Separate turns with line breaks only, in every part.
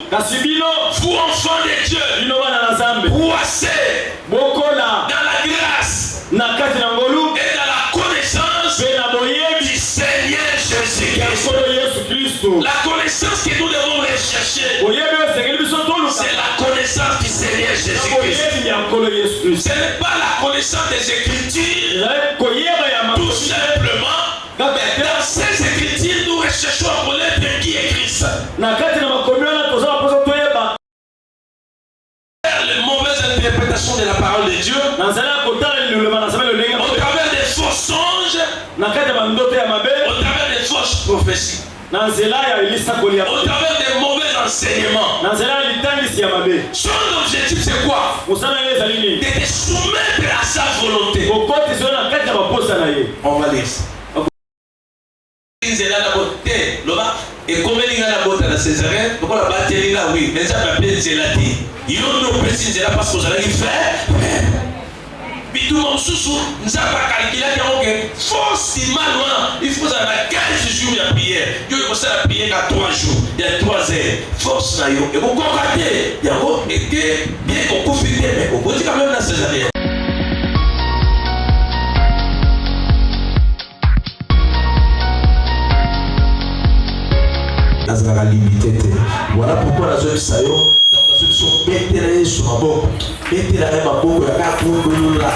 Vous enfants de Dieu, croissez dans la grâce et dans la connaissance du Seigneur Jésus-Christ. La connaissance que nous devons rechercher, c'est la connaissance du Seigneur Jésus-Christ. Ce n'est pas la connaissance des Écritures, tout simplement. Dans ces Écritures, nous recherchons à connaître qui est Christ. La mauvaise interprétation de la parole de Dieu, au travers des faux songes, au travers des fausses prophéties, au travers des mauvais enseignements. Son objectif c'est quoi? De te soumettre à sa volonté. On va lire ça. Et comme il y a la botte à la Césarine, donc on a battu là, oui, mais ça va bien zélati. Il y a une précision là parce que vous allez faire. Mais tout le monde sous nous a pas calculé que forcément il faut avoir 15 jours de prière. Dieu il faut ça la prière à 3 jours, il y a 3 heures. Force là yo. Et vous concordez, il y a été bien qu'on confie mais on dit quand même la Césarine. Voilà pourquoi la zone sayo sont bêtés sur ma boque. Bêtés la même boque, la carte pour la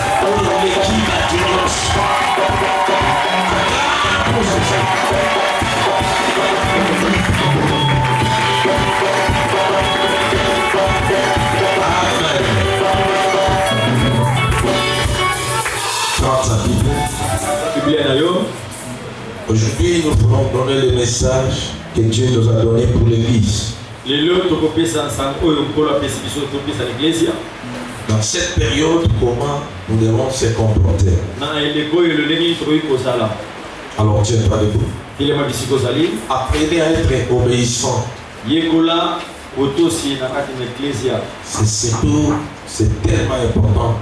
aujourd'hui, nous voulons donner le message que Dieu nous a donné pour l'Église. Dans cette période, comment nous devons se comporter? Alors, tiens-toi debout. Apprenez à être obéissant. C'est tellement important.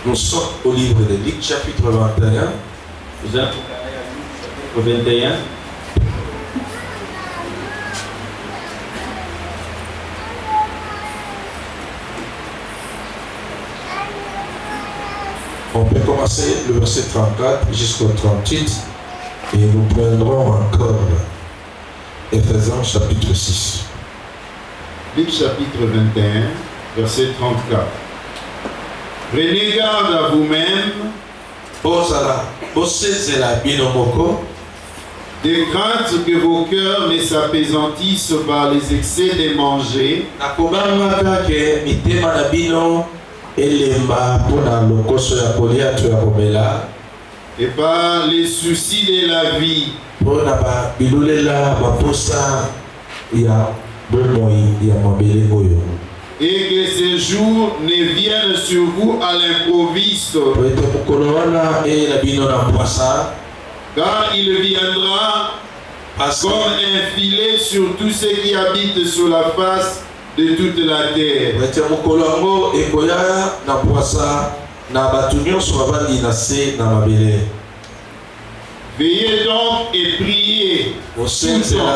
Nous sommes au livre de Luc, chapitre 21. On peut commencer le verset 34 jusqu'au 38 et nous prendrons encore Éphésiens chapitre 6.
Luc chapitre 21, verset 34. Prenez garde à vous-même, de crainte que vos cœurs ne s'apaisantissent par les excès de manger, et par les soucis de la vie, et que ces jours ne viennent sur vous à l'improviste, car il viendra comme un filet sur tous ceux qui habitent sur la face de toute la terre. Veillez donc et priez tout le temps,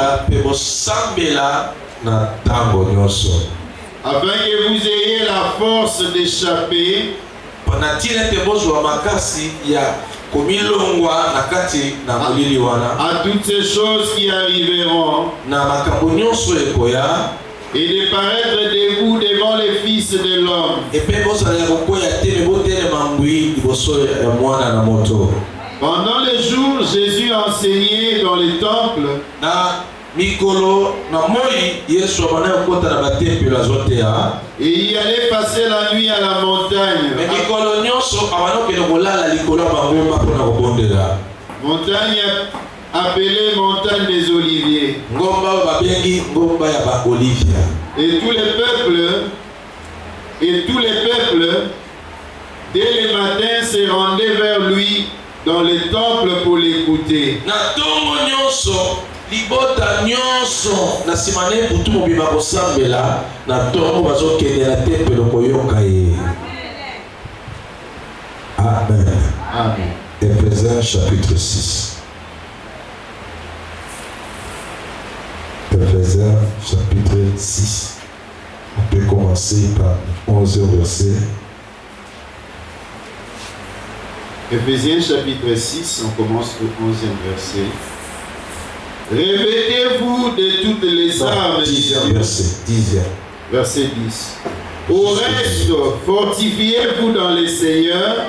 afin que vous ayez la force d'échapper à toutes ces choses qui arriveront et de paraître debout devant les fils de l'homme. Pendant les jours, Jésus enseignait dans les temples. Et il allait passer la nuit à la montagne. Montagne appelée montagne des Oliviers. Et tous les peuples, dès le matin, se rendaient vers lui dans les temples pour l'écouter.
Libota nyonso na simane butu mobima kosambela na tongo bazokende na tempelo koyoka ye. Amen.
Amen.
Éphésiens chapitre 6.
Ephésiens chapitre 6. On peut commencer par 11e verset.
Ephésiens chapitre 6, on commence au 11e verset. Revêtez-vous de toutes les armes.
10e verset. 10e.
Verset 10. Au reste, fortifiez-vous dans les seigneurs.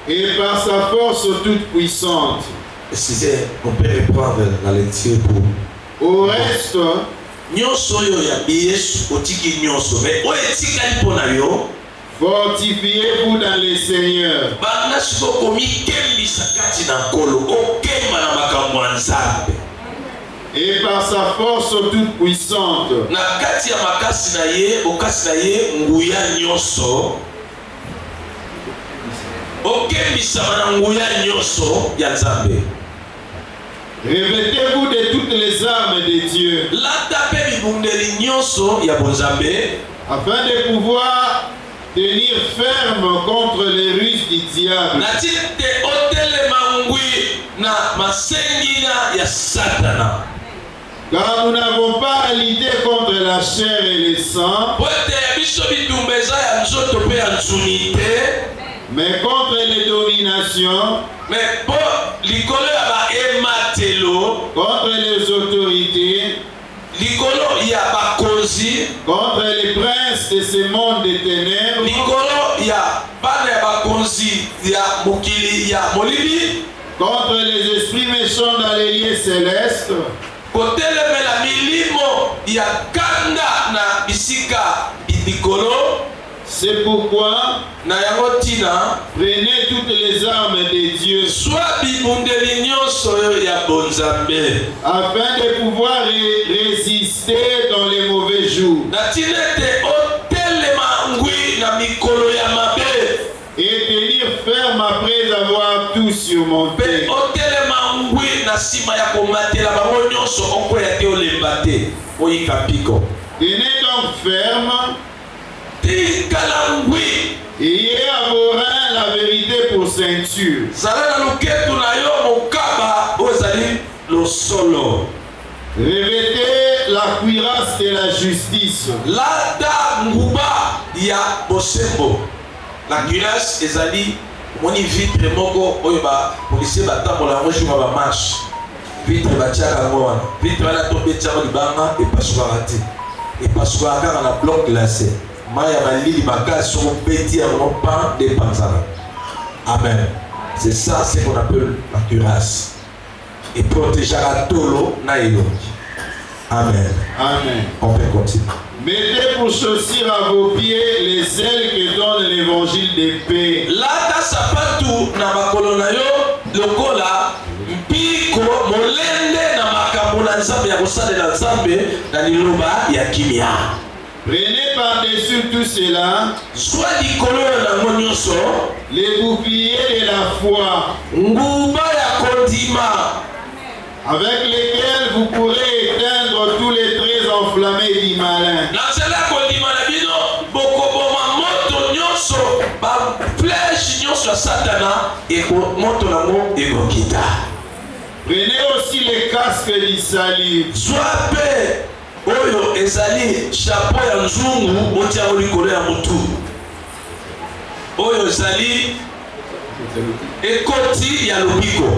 Et par sa force toute puissante.
Excusez, on peut reprendre la lecture pour.
Au reste, fortifiez-vous dans les seigneurs. Et par sa force toute puissante. Revêtez-vous de toutes les armes de Dieu. Afin de pouvoir tenir ferme contre les ruses du diable. Car nous n'avons pas à lutter contre la chair et le sang, mais contre les dominations, contre les autorités, contre les princes de ce monde des ténèbres, contre les esprits méchants dans les lieux célestes. C'est pourquoi prenez toutes les armes de Dieu afin de pouvoir résister dans les mauvais jours et tenir ferme après avoir tout surmonté. Tenez donc ferme. Ayez à vos reins la vérité pour ceinture. Revêtez la cuirasse de la justice.
La cuirasse ezali moni vitre moko oyo ba policier batambola rojo ba marche vitre batiaka ngona vitre wana tombe tiako libanga epasuka te epasuka kaka na bloc glacé maya balili makasi sur petit en pan de panzara. Amen. C'est ça ce qu'on appelle la cuirasse et protéger la tolo na elongi. Amen.
Amen.
On peut continuer.
Mettez pour chaussures à vos pieds les ailes que donne l'évangile de paix.
Lata sapatu na makolo na yo lokola mpiko molende na makambo na nzambe ya kosalela nzambe na liloba ya kimia.
Prenez par-dessus tout cela
soit likolo na monyoso
les boucliers de la foi
nguba ya kondima
avec lesquels vous pourrez éteindre tous les traits enflammés du malin. Prenez aussi les casques du salut.
Oyo ezali chapeau ya nzungu otia likolo ya mutu. Oyo ezali ekoti ya lobiko.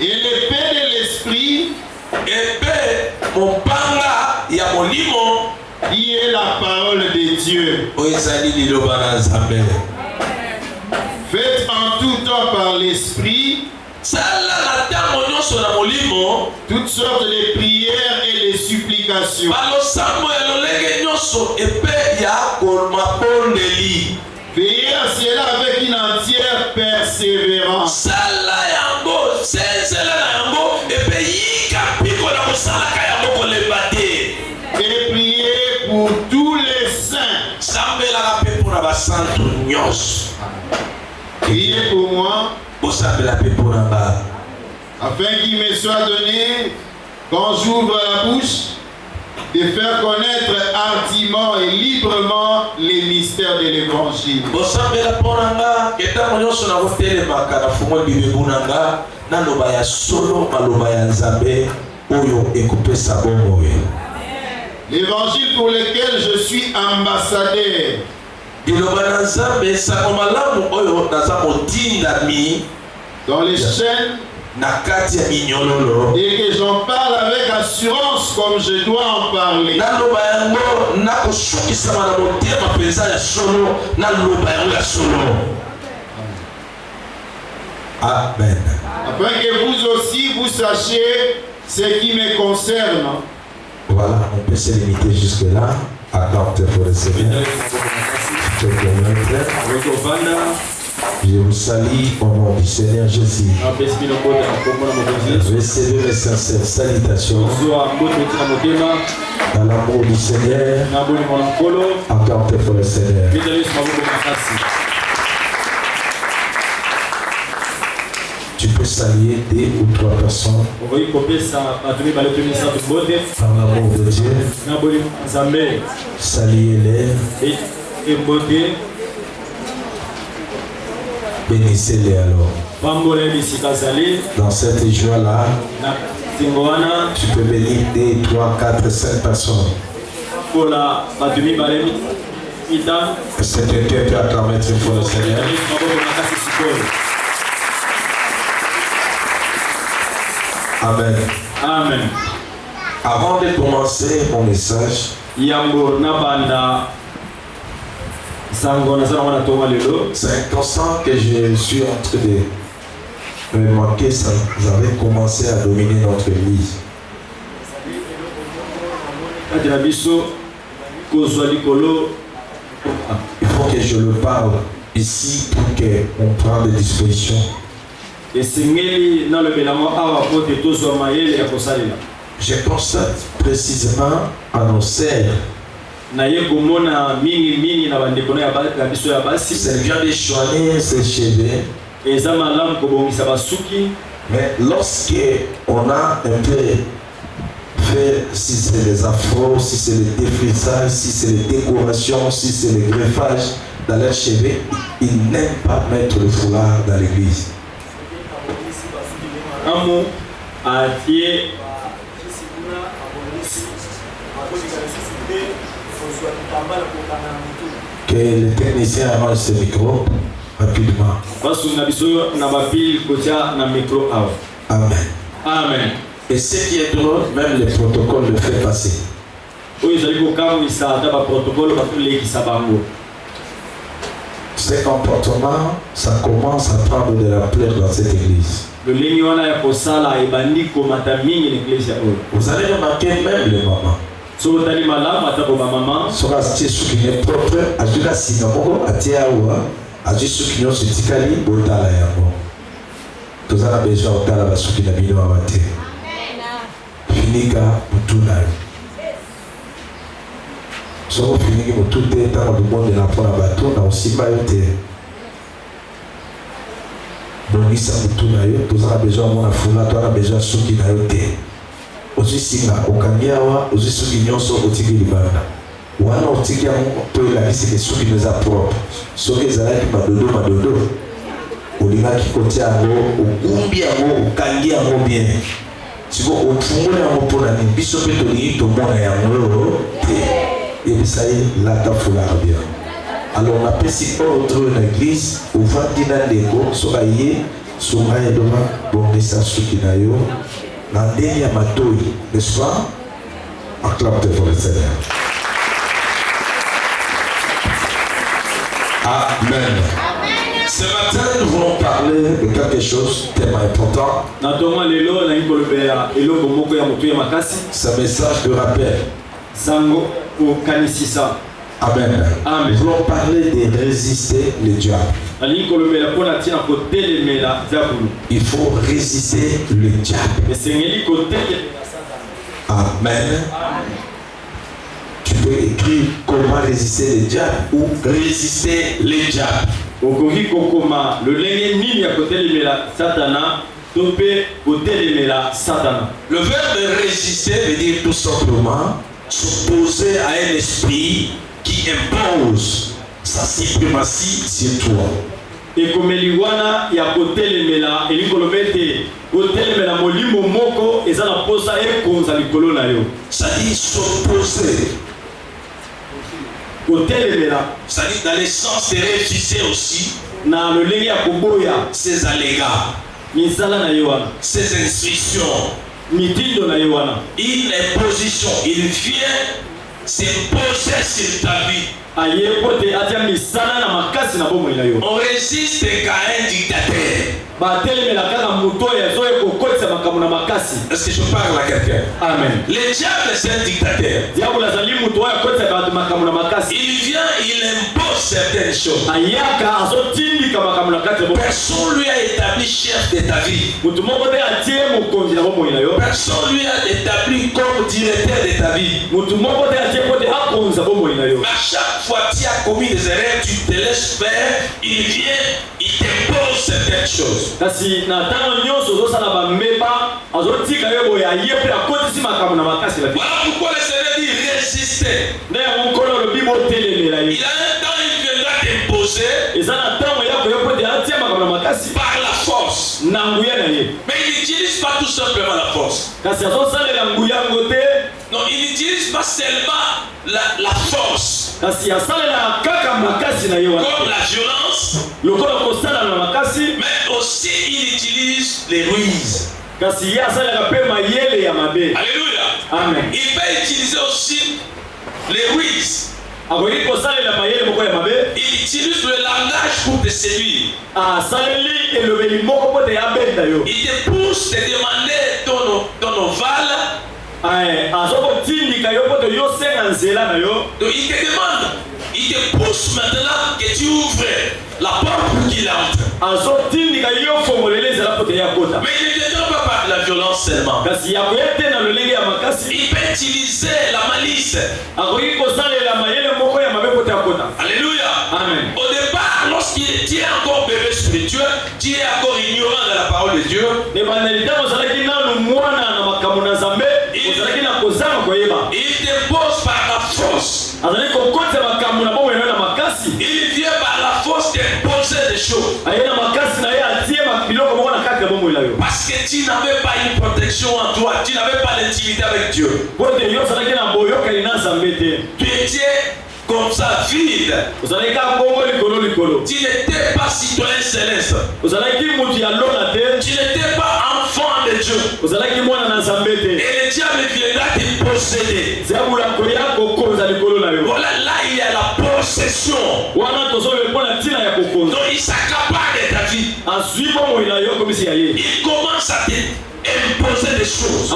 Et l'épée de l'esprit,
épée mopanga ya molimo,
qui est la parole de Dieu.
Oyo ezali liloba na Nzambe.
Faites en tout temps par l'esprit toutes sortes de prières et de supplications. Veillez à cela avec une entière persévérance. Et priez pour tous les saints. Priez pour moi, afin qu'il me soit donné, quand j'ouvre la bouche, de faire connaître hardiment et librement les mystères de l'évangile. L'évangile pour lequel je suis ambassadeur. Dans les chaînes, et que j'en parle avec assurance comme je dois en parler.
Amen.
Afin que vous aussi vous sachiez ce qui me concerne.
Voilà, on peut se limiter jusque-là. Attends pour le Seigneur. Je vous salue au nom du Seigneur Jésus. Recevez mes sincères salutations dans l'amour du Seigneur. Encore pour le Seigneur. Tu peux saluer 2 ou 3 personnes par l'amour de Dieu. Saluez-les. Bénissez-les alors. Dans cette joie-là, tu peux bénir 2, 3, 4, 5 personnes. C'est un cœur qui acclame une fois le Seigneur. Amen.
Amen.
Avant de commencer mon message, c'est un constant que je suis en train de remarquer, ça avait commencé à dominer notre église. Il faut que je le parle ici pour qu'on prenne des dispositions. Je constate précisément à nos sœurs. Ça vient de soigner ses cheveux. Mais lorsque on a un peu fait, si c'est les afros, si c'est le défrisage, si c'est les décorations, si c'est le greffage dans leurs cheveux, ils n'aiment pas mettre le foulard dans l'église. Que le technicien arrange ce micro rapidement. Amen.
Amen.
Et ce qui est drôle, même le protocole le fait passer. Ce comportement, ça commence à prendre de l'ampleur dans cette église. Vous allez remarquer même les mamans. Soka atie suki ne propre ajuda sinamogo atie awa aji suki nyonso etikali botala yango tozala besoin otala basuki na bino awa te finika mutu na yo soko finiki mutu te ntango libondela mpona bato na osimba yo te bongisa mutu na yo tozala besoin omona fula toana besoin suki na yo te ozisinga okangi awa ozisuki nyonso otiki libanda wana otiki yango mpo elakisi ke suki eza propre soki ezalaki madodo olingaki kotia yango ogumbi yango okangi yango bien siko ofungoli yango mpona nini biso mpe tolingi tomona yango te yebisa ye lata fulaka bien. Alors napesi ordre na église ovandi na ndeko soki aye songa ye doma bongisa suki na yo na ndenge ya matoi, n'est-ce pas? Acclamez pour le Seigneur. Amen. Ce matin, nous voulons parler de quelque chose de tellement important. Ce message de rappel. Amen.
Amen.
Nous voulons parler de résister le diable. Il faut résister le diable. Amen. Tu peux écrire comment résister le diable ou résister le diable. Le verbe résister veut dire tout simplement
s'opposer à un esprit qui impose sa suprématie sur toi.
ekomeliwana ya kotelemela elikolobete kotelemela molimo moko eza na posa ekonza likolo na yo.
Ça dit s'opposer.
Kotelemela.
Ça dit dans le sens de refuser aussi
na lolenge ya koboya
ses allégats,
misala na yo wana,
ses instructions,
mitindo na yo wana.
une imposition. Il vient s'imposer sur ta vie.
Aye pote atia misala na makasi na bomoi na yo.
On résiste qu'à un dictateur.
Batelemela kaka moto ya zo ekokotisa makambo na makasi.
Est-ce que je parle à quelqu'un?
Amen.
Le diable c'est un dictateur.
Diable azali moto ya kotisa makambo na makasi.
Il vient, il impose certaines choses.
Ayaka azotindika makambo na kati ya bomoi.
Personne lui a établi chef de ta vie.
Moto moko te atie mokonzi na bomoi na yo.
Personne lui a établi comme directeur de ta vie.
Moto moko te atie pote akonza bomoi na yo.
Mais à chaque fois tu as commis des erreurs, tu te laisses faire, il vient, il t'impose certaines choses.
Kasi na tango nyonso ozosala bambeba azotika yo boye aye mpe akotisi makambo na makasi la vie.
Voilà pourquoi le Seigneur dit résister.
Nde yango nkolo alobi botelemela ye.
Il a un temps, il viendra t'imposer
eza na ntango ya koya pote atia makambo na makasi
par la force.
na nguya na ye.
Mais il n'utilise pas tout simplement la force.
Kasi azosalela nguya yango te.
Non, il n'utilise pas seulement la force.
Kasi asalela kaka makasi na ye wana.
Comme la violence.
Lokola kosala na makasi.
Mais aussi il utilise les ruses.
Kasi ye asalelaka mpe mayele ya mabe.
Alléluia.
Amen.
Il peut utiliser aussi les ruses.
Akoki kosalela mayele moko ya mabe.
Il utilise le langage pour te séduire.
Asaleli elobeli moko po te abenda yo.
Il te pousse te demander ton ovale.
Azokotindika yo po te yo senga nzela na yo.
Donc il te demande, il te pousse maintenant que tu ouvres la porte pour qu'il entre.
Azotindika yo fongolele nzela po te ya kota.
Mais il ne vient pas par la violence seulement.
Kasi yakoya te na lolenge ya makasi.
Il peut utiliser la malice.
Akoki kosalela mayele moko ya mabe po te ya kota.
Alléluia.
Amen.
Au départ, lorsqu'il est encore bébé spirituel, tu es encore ignorant de la parole de Dieu. Il dépose par la force. Il vient par la force d'imposer des choses. Parce que tu n'avais pas une protection en toi. Tu n'avais pas l'intimité avec Dieu. Tu étais comme ça, vide. Tu n'étais pas citoyen céleste. Tu n'étais pas enfant de Dieu. Et le diable viendra te posséder. Voilà, là il y a la possession. Donc il s'accapare de ta vie. Il commence à t'imposer des choses. Et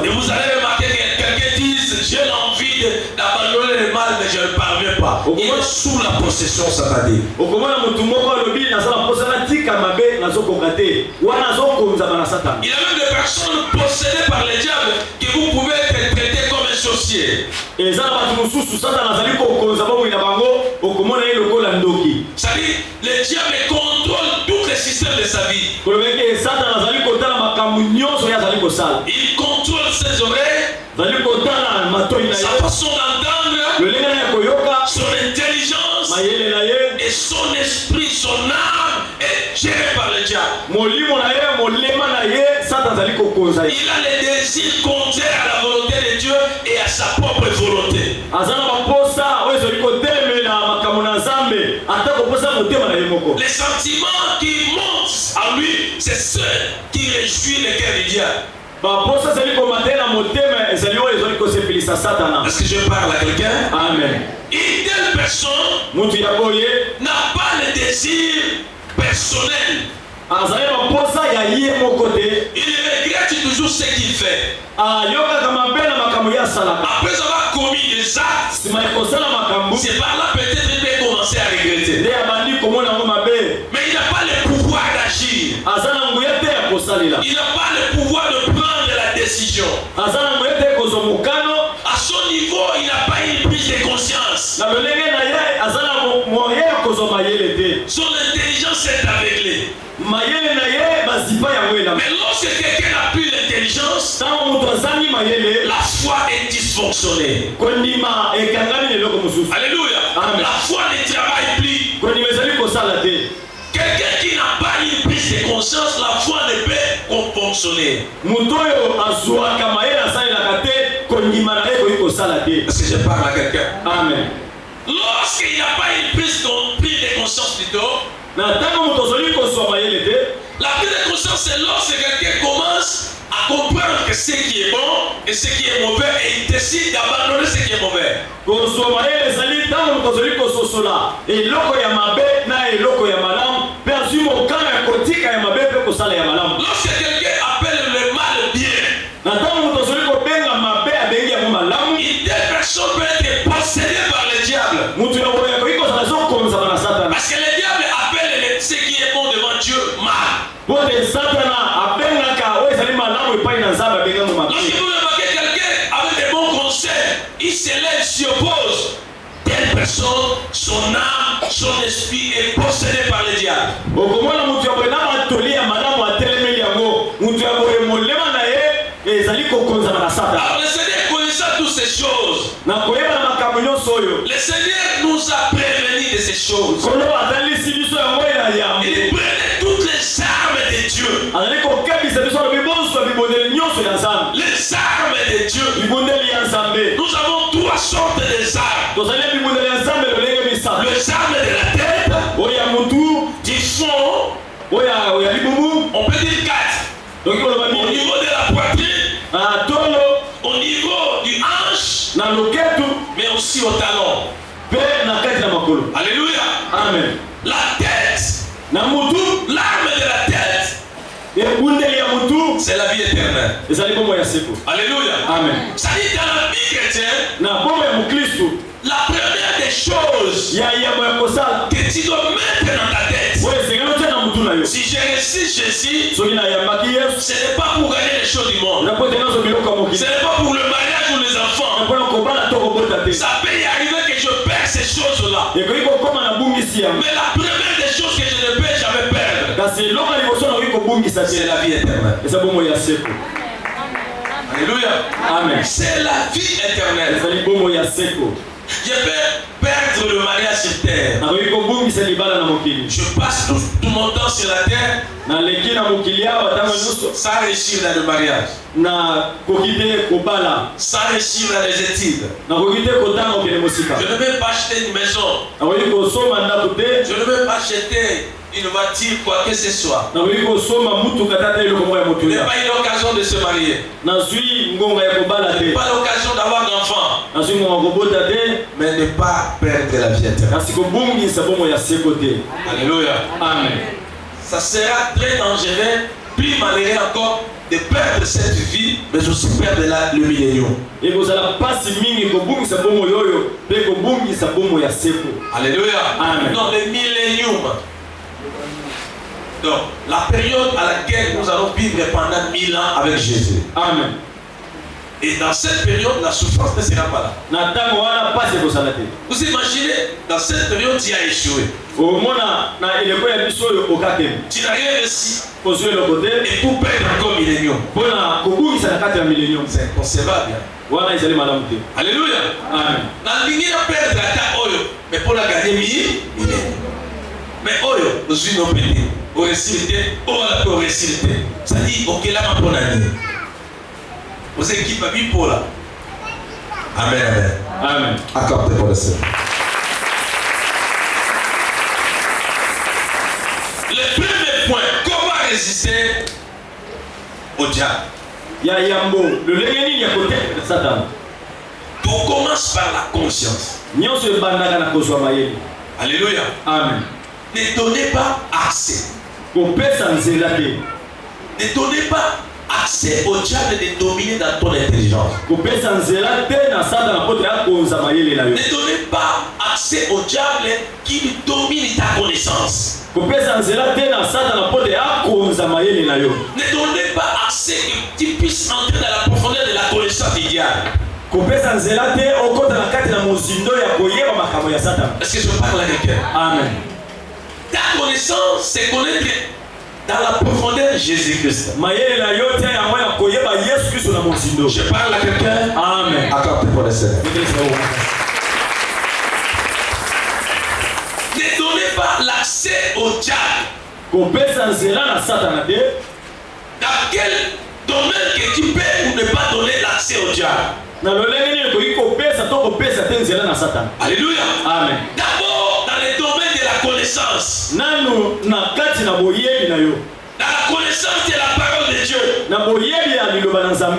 vous allez remarquer que quelqu'un dit j'ai l'envie d'abandonner le mal, mais je ne parviens pas. Il est sous la possession satanique. Il y a même des personnes possédées par le diable que vous pouvez être traité comme un sorcier. C'est-à-dire, le diable contrôle tous les systèmes de sa vie. Il contrôle ses oreilles, sa façon d'entendre, son intelligence et son esprit, son âme est géré par le diable. Il a les désirs contraires à la volonté de Dieu et à sa propre volonté. Les sentiments qui montent à lui, c'est ceux qui réjouissent le cœur du diable. Est-ce que je parle à quelqu'un?
Amen.
Une telle personne n'a pas le désir personnel. Il regrette toujours ce qu'il fait. Après avoir commis des actes, c'est par là peut-être qu'il peut commencer à regretter. Mais il n'a pas le pouvoir d'agir. Il n'a pas le pouvoir de prendre la décision. À son niveau, il n'a pas une prise de conscience. Son intelligence est aveuglée.
mayele na ye bazipa yango elama.
Mais lorsque quelqu'un n'a plus l'intelligence,
ntango moto azangi mayele
la foi est dysfonctionnelle.
kondima ekangami na eloko mosusu.
Alléluia.
Amen.
La foi ne travaille plus.
kondima ezali kosala te.
Quelqu'un qui n'a pas une prise de conscience, la foi ne peut fonctionner.
moto oyo azwaka mayele asalelaka te kondima na ye koyi kosala te.
Est-ce que je parle à quelqu'un?
Amen.
Lorsqu'il n'y a pas une prise de conscience plutôt,
na ntango moto azali kozwa mayele te,
la prise de conscience c'est lorsque quelqu'un commence à comprendre que ce qui est bon et ce qui est mauvais et il décide d'abandonner ce qui est mauvais.
kozwa mayele ezali ntango moto azali kososola eloko ya mabe na eloko ya malamu mpe azwi mokano ya kotika ya mabe mpe kosala ya malamu.
Lorsque quelqu'un appelle le mal bien,
na ntango moto azali kobenga mabe abengi yango malamu,
une telle personne peut être possédée par le diable.
moto ya boye akoki kozala azokonzama na satana.
Parce que le diable appelle ce qui est bon devant Dieu mal.
mpo te satana abengaka oyo ezali malamu epai na nzambe abengango mabe.
Lorsque vous remarquez quelqu'un avec des bons conseils, il se lève, s'y oppose. Telle personne, son âme, son esprit est possédé par le diable.
okomona moto ya boye na matoli ya malamu atelemeli yango, moto ya boye molema na ye ezali kokonzama na satana.
Alors le Seigneur connaissant toutes ces choses,
na koyeba na makambo nyonso oyo,
le Seigneur nous a prévenus de ces choses.
kolo atalisi biso yango ya yambo.
Il prenait toutes les armes de Dieu.
azali kokebisa biso na bibonso ya bibondeli nyonso ya nzambe.
Les armes de Dieu.
bibondeli ya nzambe.
Nous avons trois sortes de armes.
tozali ya bibondeli ya nzambe lolenge misato.
Les armes de la tête,
oyo ya mutu,
du fond,
oyo ya libumu,
on peut dire quatre.
toki koloba
Au
nini,
niveau de la poitrine,
na tolo,
au niveau du hanche,
na loketu,
mais aussi au talon.
mpe na kati na makolo.
Alléluia.
Amen.
La tête,
na mutu,
l'arme de la tête,
ebundeli ya mutu
c'est la vie éternelle.
ezali bombo ya seko.
Alléluia.
Amen.
Ça dit dans la vie chrétienne,
na bombo ya mukristu,
la première des choses
ya yambo ya kosala
que tu dois mettre dans ta tête,
oyo esengeli otia na mutu na yo.
si je réussis Jésus,
soki nayambaki yesu,
ce n'est pas pour gagner les choses du monde.
na po ete nazo biloko ya
Ce
mokili,
n'est pas pour le mariage ou les enfants.
mpona kobala to kobota te.
Ça peut y arriver que je perds ces choses-là.
ekoki kokóma na bungisi yango,
Mais la première des choses que je ne peux jamais perdre,
kasi eloko ya liboso nakoki kobungisa
c'est
te,
la vie éternelle.
eza bombo ya seko.
Alléluia.
Amen.
C'est la vie éternelle.
ezali bombo ya seko.
Je peux perdre le mariage sur terre.
nakoki kobungisa libala na mokili,
Je passe tout mon temps sur la terre
naleki na mokili awa ntango nyonso,
sans réussir dans le mariage,
nakoki te kobala,
sans réussir dans les études.
nakoki te kotanga okende mosika,
Je ne vais pas acheter une maison.
nakoki kosomba ndako te,
Je ne vais pas acheter une voiture, quoi que ce soit.
nakoki kosomba mutuka tata eloko moko ya
Je
moto
n'ai
ya,
pas eu l'occasion de se marier.
nazwi ngonga ya kobala
Je n'ai
te,
pas l'occasion d'avoir d'enfants.
nazwi ngonga kobota te,
Mais ne pas perdre la vie éternelle.
kasi kobungisa bombo ya seko te.
Alléluia.
Amen.
Ça sera très dangereux, plus malheureux encore, de perdre cette vie, mais aussi perdre le millénium.
ekozala pasi mingi kobungisa bombo yoyo mpe kobungisa bombo ya seko.
Alléluia.
Amen.
Non, le millénium. Donc, la période à laquelle nous allons vivre pendant 1000 ans avec Jésus.
Amen.
Et dans cette période, la souffrance ne sera pas là.
na ntango wana pasi ekozala te.
Vous imaginez, dans cette période, tu as échoué.
omona na eleko ya biso oyo okatemi,
Tu n'as rien réussi.
kozwa eloko te
Et pour perdre encore millénium,
mpona kobungisa na kati ya millennium,
c'est inconcevable.
wana ezali malamu te.
Alléluia.
Amen.
Dans l'union perdre la ta oyo, mais pour la gagner millénium. Mais oyo, nous sommes nos petits. Au récité, au récité. Ça dit, ok, là, ma bonne année. Vous équipez à pour là. Amen, amen.
Amen.
Accordez pour le Seigneur. Le premier point, comment résister au diable?
ya yambo lolenge nini ya kotekela satana.
Tout commence par la conscience.
nyonso ebandaka na kozwa mayele.
Alléluia.
Amen.
Ne donnez pas accès.
kopesa nzela te,
Ne donnez pas accès au diable de dominer dans ton intelligence.
kopesa nzela te na satana mpo te akonza mayele na yo.
Ne donnez pas accès au diable qui domine ta connaissance.
kopesa nzela te na satana mpo te akonza mayele na yo.
Ne donnez pas accès que tu puisses entrer dans la profondeur de la connaissance du diable.
kopesa nzela te okota na kati na mozindo ya koyeba makambo ya satana.
Est-ce que je parle à quelqu'un?
Amen.
Ta connaissance, c'est connaître dans la profondeur de Jésus-Christ.
Je
Je parle à quelqu'un.
Amen.
Accordez pour le Seigneur. Ne donnez pas l'accès au diable. Dans quel domaine que tu peux ou ne pas donner l'accès au diable? Alléluia.
Amen.
D'abord, dans le domaine de la connaissance. Dans la connaissance de la parole de Dieu. Ne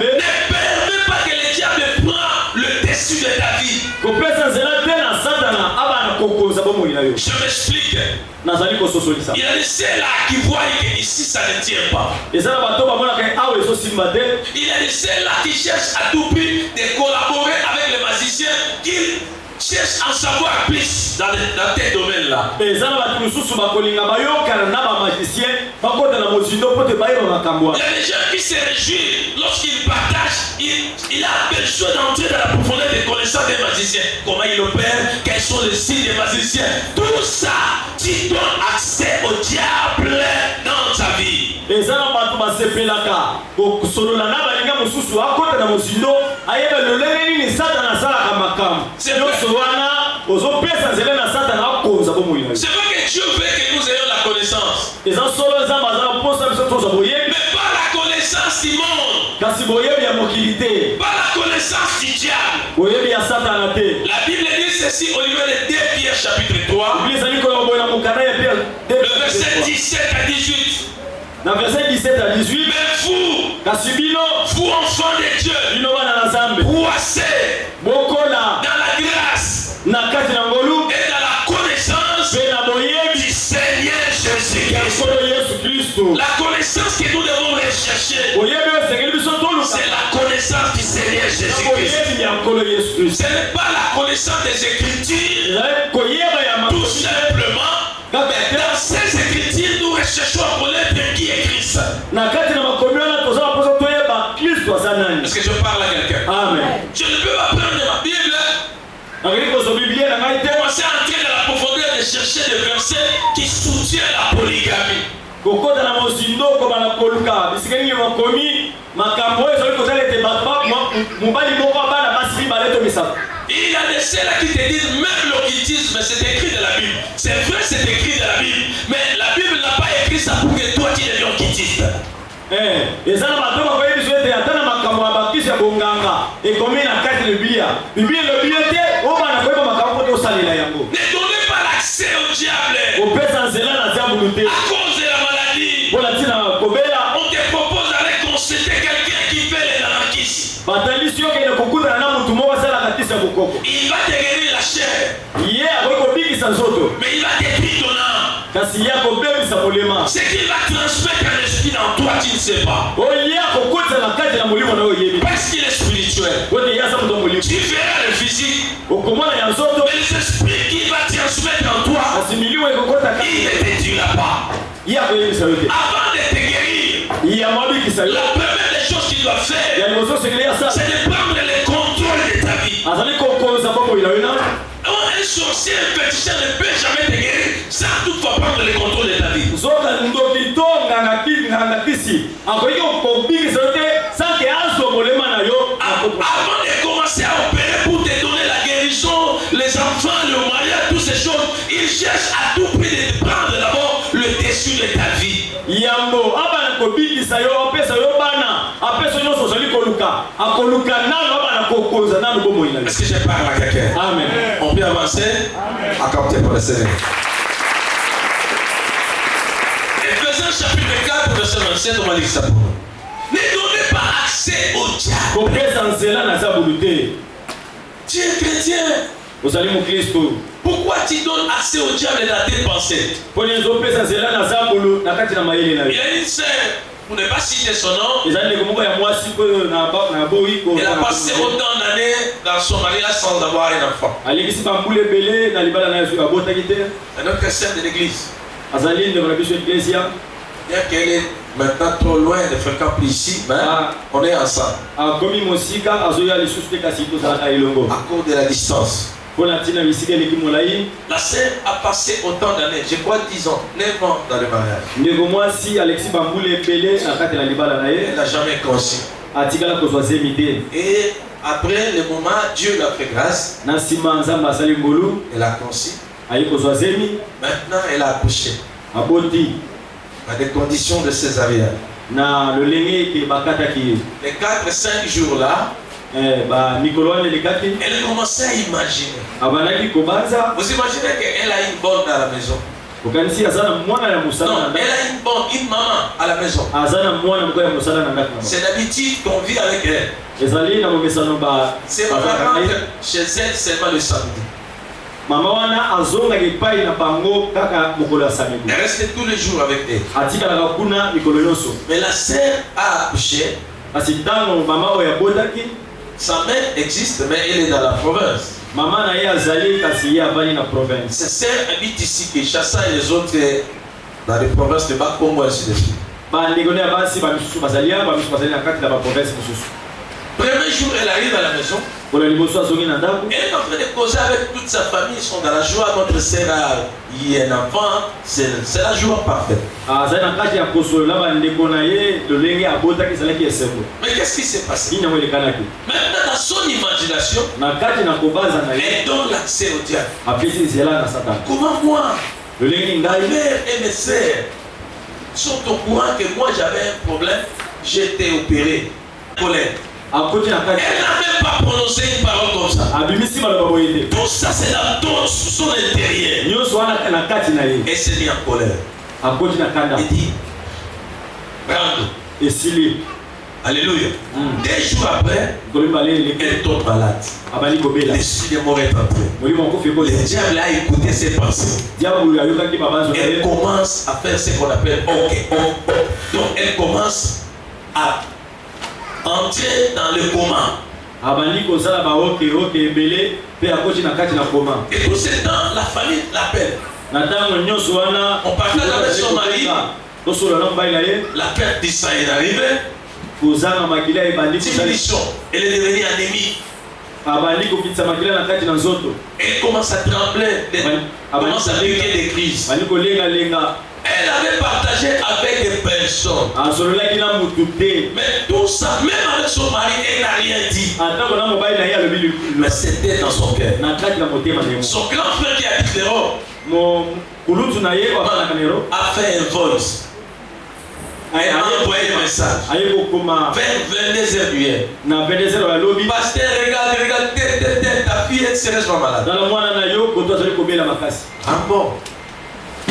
permets pas que le diable prenne le dessus de ta vie. Je m'explique. Il y a des ceux-là qui voient que ici ça ne tient pas. Il y a des ceux-là qui cherchent à tout prix de collaborer avec les magiciens, qui cherchent à savoir plus dans tes domaines-là. Il y a des gens qui se réjouissent lorsqu'ils partagent. Il a besoin d'entrer dans la profondeur des connaissances des magiciens. Comment ils opèrent, quels sont les signes des magiciens. Tout ça, tu donnes accès au diable dans ta vie. C'est vrai que Dieu veut que nous ayons la connaissance. Mais pas la connaissance du monde. Pas la connaissance du diable. La Bible dit ceci au niveau de 2 Pierre chapitre 3. Le verset 17 à 18.
Dans verset 17 à 18,
mais vous enfants de Dieu, croissez dans la grâce et dans la connaissance du Seigneur Jésus-Christ. La connaissance que nous devons rechercher, c'est la connaissance du Seigneur Jésus-Christ. Ce n'est pas la connaissance des Écritures, tout simplement. Mais dans ces Écritures, nous recherchons à connaître qui est Christ. Est-ce que je parle à quelqu'un?
Amen.
Je ne peux pas prendre ma Bible, commencer à entrer dans la profondeur de chercher des versets qui soutiennent la polygamie. Il y a des ceux-là qui te disent même l'occultisme, c'est écrit dans la Bible. C'est vrai, c'est écrit dans la Bible, mais la Bible n'a pas écrit ça pour que toi tu deviens occultiste. Ne donnez pas l'accès au diable à cause de la maladie. On te propose d'aller consulter quelqu'un qui fait l'anarchisme. Il va te guérir la chair, mais il va détruire ton âme. Ce qu'il va transmettre un esprit dans toi, tu ne sais pas. Parce qu'il est spirituel. Tu verras le physique, mais les esprits qu'il va transmettre en toi, il ne te détruira pas. Avant de te guérir, la première des choses qu'il doit faire, c'est de prendre le contrôle de ta vie. Un sorcier, un féticheur ne peut jamais te guérir sans toutefois prendre le contrôle de ta vie. Avant de commencer à opérer pour te donner la guérison, les enfants, le mariage, toutes ces choses, ils cherchent à tout prix de prendre d'abord le dessus de ta vie. Est-ce que je parle à quelqu'un?
Amen.
On peut avancer? Accordez pour le Seigneur. Ephésiens chapitre 4, verset 27, on va lire ça pour nous. Ne donnez pas accès au diable. Tu es chrétien. Pourquoi tu donnes accès au diable dans tes pensées? Il y a une sœur, pour ne pas citer son nom, elle a passé autant d'années dans son mariage sans avoir un enfant. Un autre sœur de l'église, bien qu'elle est maintenant trop loin de fréquenter plus ici, mais on est ensemble. À cause de la distance. La sœur a passé autant d'années, je crois 10 ans, 9 ans dans le mariage. Elle n'a jamais conçu. Et après le moment, Dieu l'a fait grâce. Elle a conçu. Maintenant, elle a accouché. Dans des conditions de césarienne. Les 4-5 jours là, elle commençait à imaginer. Vous imaginez qu'elle a une bonne à la maison. Non, elle a une bonne, une maman à la maison. C'est d'habitude qu'on vit avec elle. C'est maman chez elle seulement le samedi. Elle restait tous les jours avec elle. Mais la sœur a accouché. Sa mère existe, mais elle est dans la province. Ses sœurs habitent ici, Kinshasa, et les autres dans les provinces de Bakongo, ainsi de suite. Premier jour, elle arrive à la maison. Elle est en train de causer avec toute sa famille, ils sont dans la joie. Notre sœur a eu un enfant, c'est la joie parfaite. Mais qu'est-ce qui s'est passé? Maintenant, dans son imagination, elle donne l'accès au diable. Comment moi, ma mère et mes sœurs sont au courant que moi j'avais un problème, j'étais opéré. Colère. Elle n'a même pas prononcé une parole comme ça. Tout ça c'est dans son intérieur. Elle s'est mise en colère. Elle dit, bravo. Alléluia. 2 jours après, elle tombe malade. L'esprit de mort est entré. Le diable a écouté ses pensées. Elle commence à faire ce qu'on appelle OK. Donc elle commence à entrer dans le coma. Et tout ce temps, la famille l'appelle. On partage avec son mari. La perte du sang est arrivée. Diminution. Elle est devenue anémique. Elle commence à trembler. Elle commence à vivre des crises. Elle avait partagé avec des personnes. Mais tout ça, même avec son mari, elle n'a rien dit. Mais c'était dans son cœur. Son grand frère qui habite l'Europe a fait un voice. Elle a envoyé un message. Vers 22h du hier. Pasteur, regarde, ta fille est sérieusement malade. Ah bon?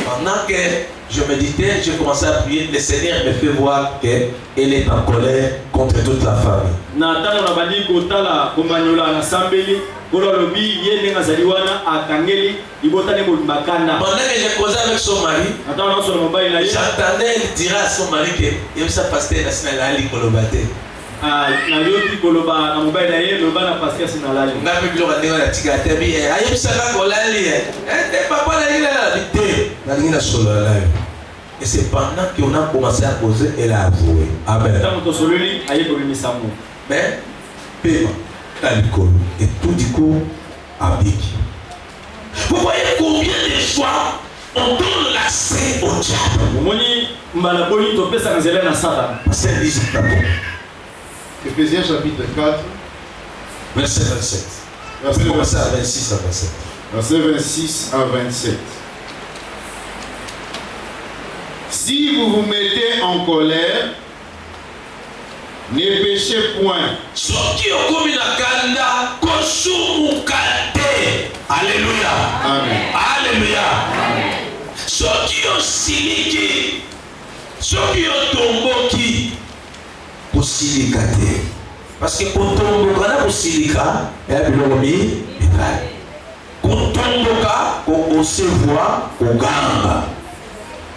Pendant que je méditais, j'ai commencé à prier. Le Seigneur me fait voir qu'elle est en colère contre toute la famille. Pendant que j'ai causé avec son mari, j'entendais, il dira à son mari que il ça pasteur national ali kolobate. Et c'est pendant qu'on a commencé à causer, elle a avoué. Amen. Mais, paiement, et tout du coup, habite. Vous voyez combien de fois on donne l'accès au diable. C'est 18 d'abord.
Éphésiens chapitre 4,
verset 27. Verset 26 à 27.
Verset 26 à 27. Si vous vous mettez en colère, ne péchez point.
Alléluia.
Amen.
Alléluia. Soki osiliki, soki otomboki, osilika te. Parce que kotomboka na kosilika, ya bilomi bikai. Kotomboka ko osevoir kogamba.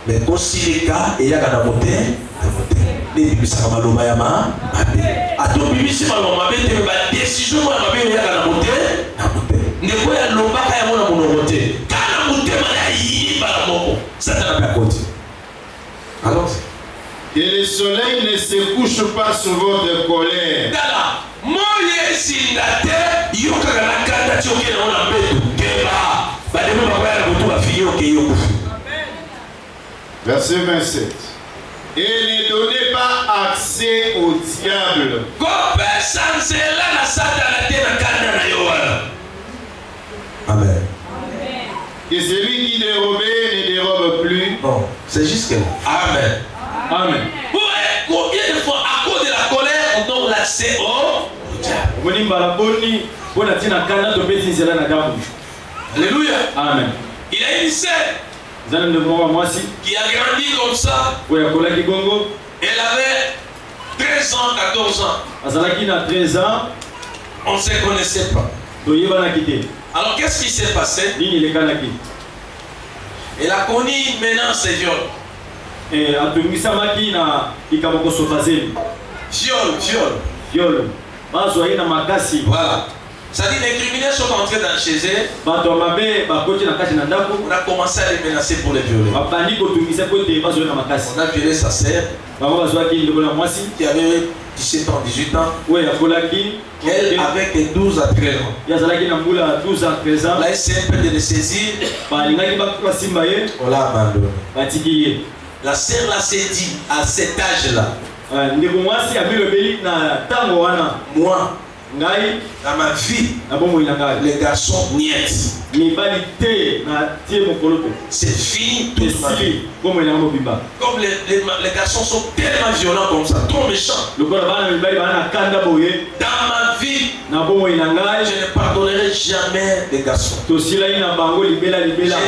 Mais kosilika eyaka na mote, na mote. Les bisaka maloba ya mabe. Atobimisi maloba mabe te ba décision ya mabe eyaka na mote, na mote. Ndeko ya lobaka ya mona monoko te. Kana motema na yiba la moko. Satan a côté. Alors que
le soleil ne se couche pas sur votre colère.
Dala, moye
Verset 27. Et ne donnez pas accès au diable.
Amen.
Et celui qui dérobait ne dérobe plus.
Non, c'est juste que là.
Amen.
Amen.
Combien de fois, à cause de la colère, on donne l'accès au diable? Alléluia.
Amen.
Il a une sœur qui a grandi comme ça. Elle avait 13 ans, 14 ans. On ne se connaissait pas. Alors qu'est-ce qui s'est passé? Elle a connu maintenant ses viols. Viol. Voilà. Ça dit les criminels sont entrés chez eux. On a commencé à les menacer pour les violer. On a violé sa sœur qui avait 17 ans, 18 ans. Elle avec 12 à 13 ans. Là, il s'est un peu de les saisir. On l'a abandonné. La sœur l'a s'est dit à cet âge-là. Moi, dans ma vie, les garçons niais. C'est fini toute ma vie. Comme les garçons sont tellement violents comme ça, trop méchants. Dans ma vie, je ne pardonnerai jamais les garçons. Je ne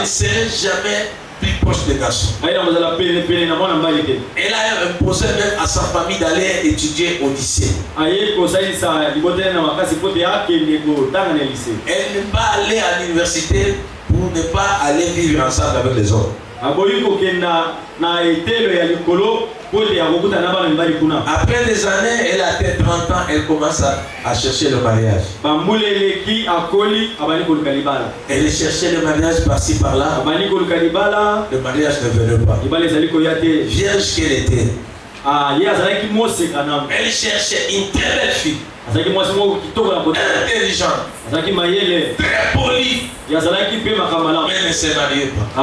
serai jamais plus proche des garçons. Elle a imposé même à sa famille d'aller étudier au lycée. Elle n'est pas allée à l'université pour ne pas aller vivre ensemble avec les autres. Après des années, elle a atteint 30 ans, elle commence à chercher le mariage. Elle cherchait le mariage par-ci par-là. Le mariage ne venait pas. Vierge qu'elle était. Elle cherchait une très belle fille. Intelligente. Très polie. Mais ne se mariait pas.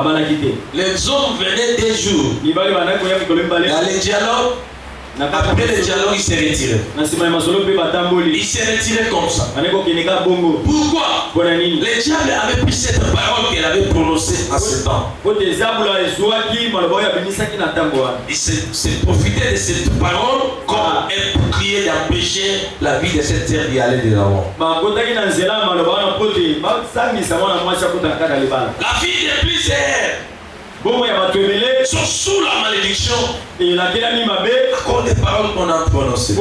Les hommes venaient des jours. Il y a les dialogues. Après le dialogue, il s'est retiré. Il s'est retiré comme ça. Pourquoi? Le diable avait pris cette parole qu'elle avait prononcée à ce temps. Il s'est profité de cette parole comme un bouclier d'empêcher la vie de cette terre d'y aller de l'avant. La vie de plusieurs sont sous la malédiction à cause des paroles qu'on a prononcées.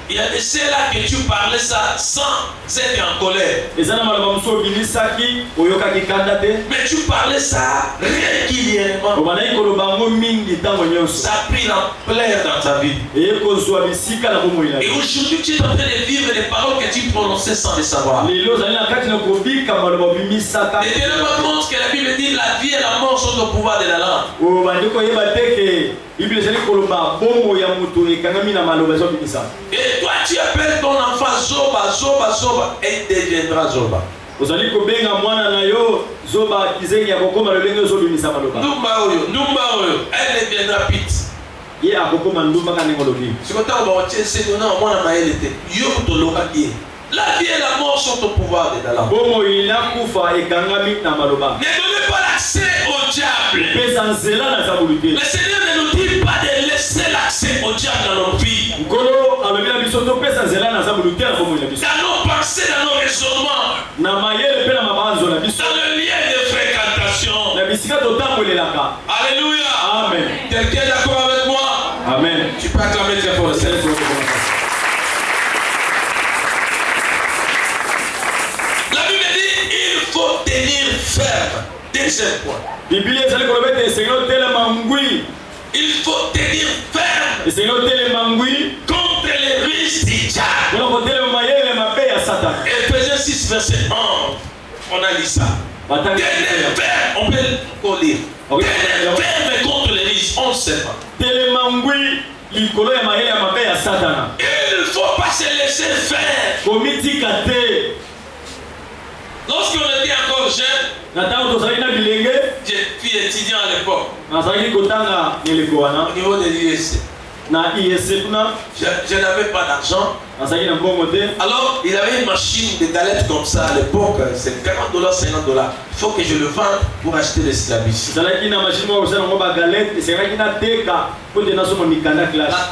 Il y a de ceux-là que tu parlais ça sans être en colère. Mais tu parlais ça régulièrement. Ça a pris l'ampleur dans ta vie. Et aujourd'hui tu es en train de vivre les paroles que tu prononçais sans les savoir. Et Dieu montre que la Bible dit la vie et la mort sont au pouvoir de la langue. Et toi tu appelles ton enfant Zoba, Zoba, Zoba, et il deviendra Zoba. Ndumba oyo, elle deviendra Pit. La vie et la mort sont au pouvoir de la langue. Ne donnez pas l'accès au diable. Le Seigneur ne nous dit pas de laisser l'accès au diable dans nos vies. Dans nos pensées, dans nos raisonnements. Dans le lien de fréquentation. Alléluia.
Amen.
Quelqu'un est d'accord avec moi?
Amen.
Tu peux acclamer très fort le Seigneur. La Bible dit il faut tenir ferme. Deuxième point. Il faut tenir ferme contre les ruses du diable. Ephésiens 6, verset 1. On a dit ça. Tenir ferme. On peut le lire. Tenir ferme contre les ruses. On ne sait pas. Il ne faut pas se laisser faire.
Komitika te.
Lorsqu'on était encore jeune, je suis étudiant à l'époque. Au niveau de l'ISC. Je n'avais pas d'argent. Alors, il avait une machine de galettes comme ça à l'époque. C'est $40, $50. Il faut que je le vende pour acheter des syllabus. La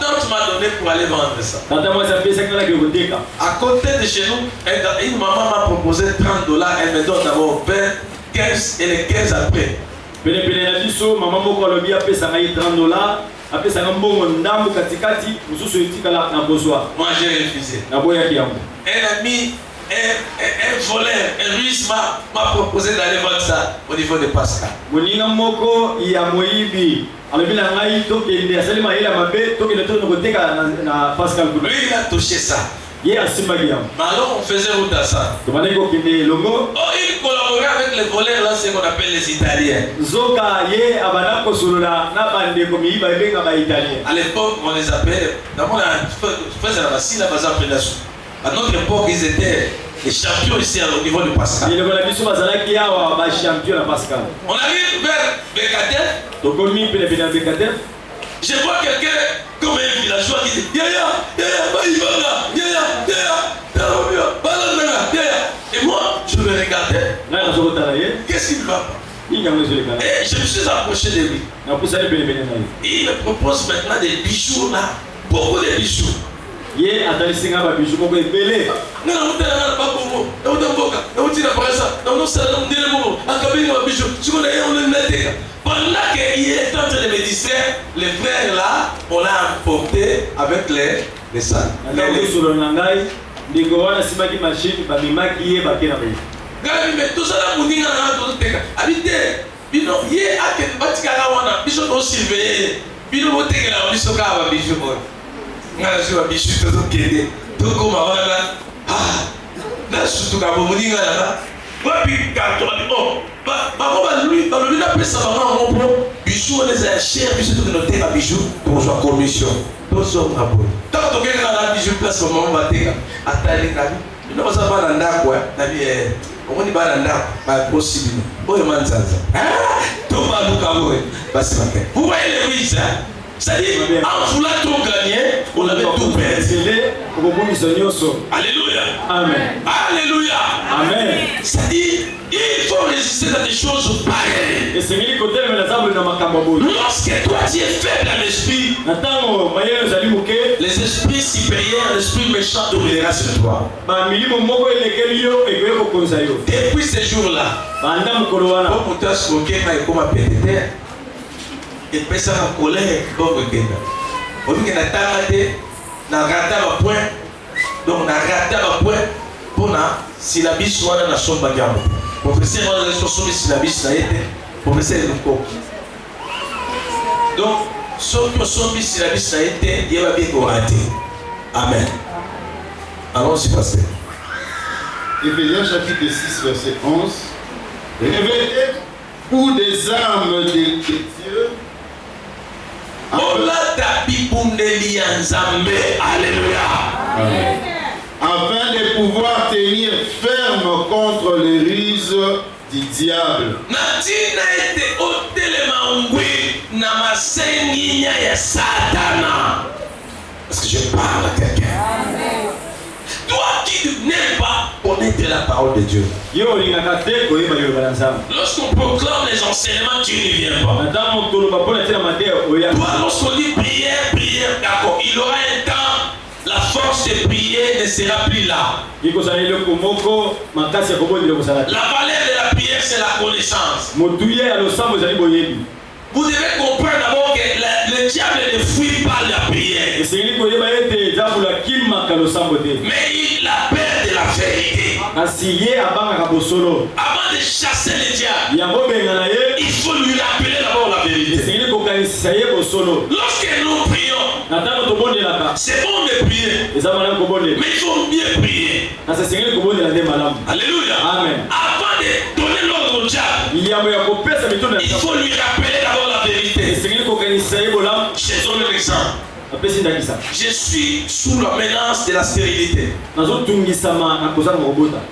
tante m'a donné pour aller vendre ça. À côté de chez nous, une maman m'a proposé $30. Elle me donne d'abord 20, 15 et les 15 après. Moi j'ai refusé. Un ami, un voleur, un russe m'a proposé d'aller voir ça au niveau de Pascal. Lui il a touché ça. Mais alors on faisait route à ça. Oh, il collaborait avec les voleurs là, ce qu'on appelle les Italiens. À l'époque, on les appelait. À notre époque, ils étaient les champions ici au niveau de Pascal. On arrive vers Bécater. Je vois quelqu'un comme un villageois qui dit et moi, je me regardais. Qu'est-ce qu'il va pas? Et je me suis approché de lui. Il me propose maintenant des bijoux là. Beaucoup de bijoux. Pendant qu'il est en train de me distraire, les frères là, on l'a emporté avec les salles. Mais tout ça là, on dit habité. Bino yé ake batikala wana biso do surveiller. Bino botekela biso ka ba biso ko. Ngala zo biso to kende. To ko mawala. Ah. Na sutu ka bo muninga la. Wapi ka to bon. Ba lui na pesa ba mo pro. Biso les achers biso to no teka biso pour sa commission. To so na bo. Tant to ke na biso place mo ba teka. Atali ka. Bino ba sa ba na ndako na bi on y va dans possible. Vous voyez les riches, c'est-à-dire en voulant tout gagner, on avait tout perdu. Alléluia.
Amen.
Alléluia.
Amen.
C'est-à-dire il faut résister à des choses pareilles. Lorsque toi tu es faible dans l'esprit, les esprits supérieurs, l'esprit méchant dominera sur toi. Depuis ces jours-là, et puis ça va coller comme le gars. On dit que na tangate, na rata ba point, donc na rata ba point pour na syllabus wana na somba jambo. Professeur wana na somba syllabus na été, professeur le ko. Donc somba syllabus na été, il va bien raté. Amen. Allons-y passer.
Éphésiens chapitre 6 verset 11. Revêtez-vous des armes de Dieu.
Alléluia.
Afin de pouvoir tenir ferme contre les ruses du diable.
Parce que je parle à quelqu'un. Toi qui n'aimes pas connaître la parole de Dieu. Lorsqu'on proclame les enseignements, tu n'y viens pas. Toi, lorsqu'on dit prière, d'accord, il aura un temps, la force de prier ne sera plus là. La valeur de la prière, c'est la connaissance. Vous devez comprendre d'abord que le diable ne fuit pas la prière. Mais il a peur de la vérité. Avant de chasser le diable, il faut lui rappeler d'abord la vérité. Lorsque nous prions, c'est bon de prier, mais il faut mieux prier. Alléluia.
Amen.
Avant de donner l'ordre au diable, il faut lui rappeler d'abord la vérité. Chez un exemple. Je suis sous la menace de la stérilité.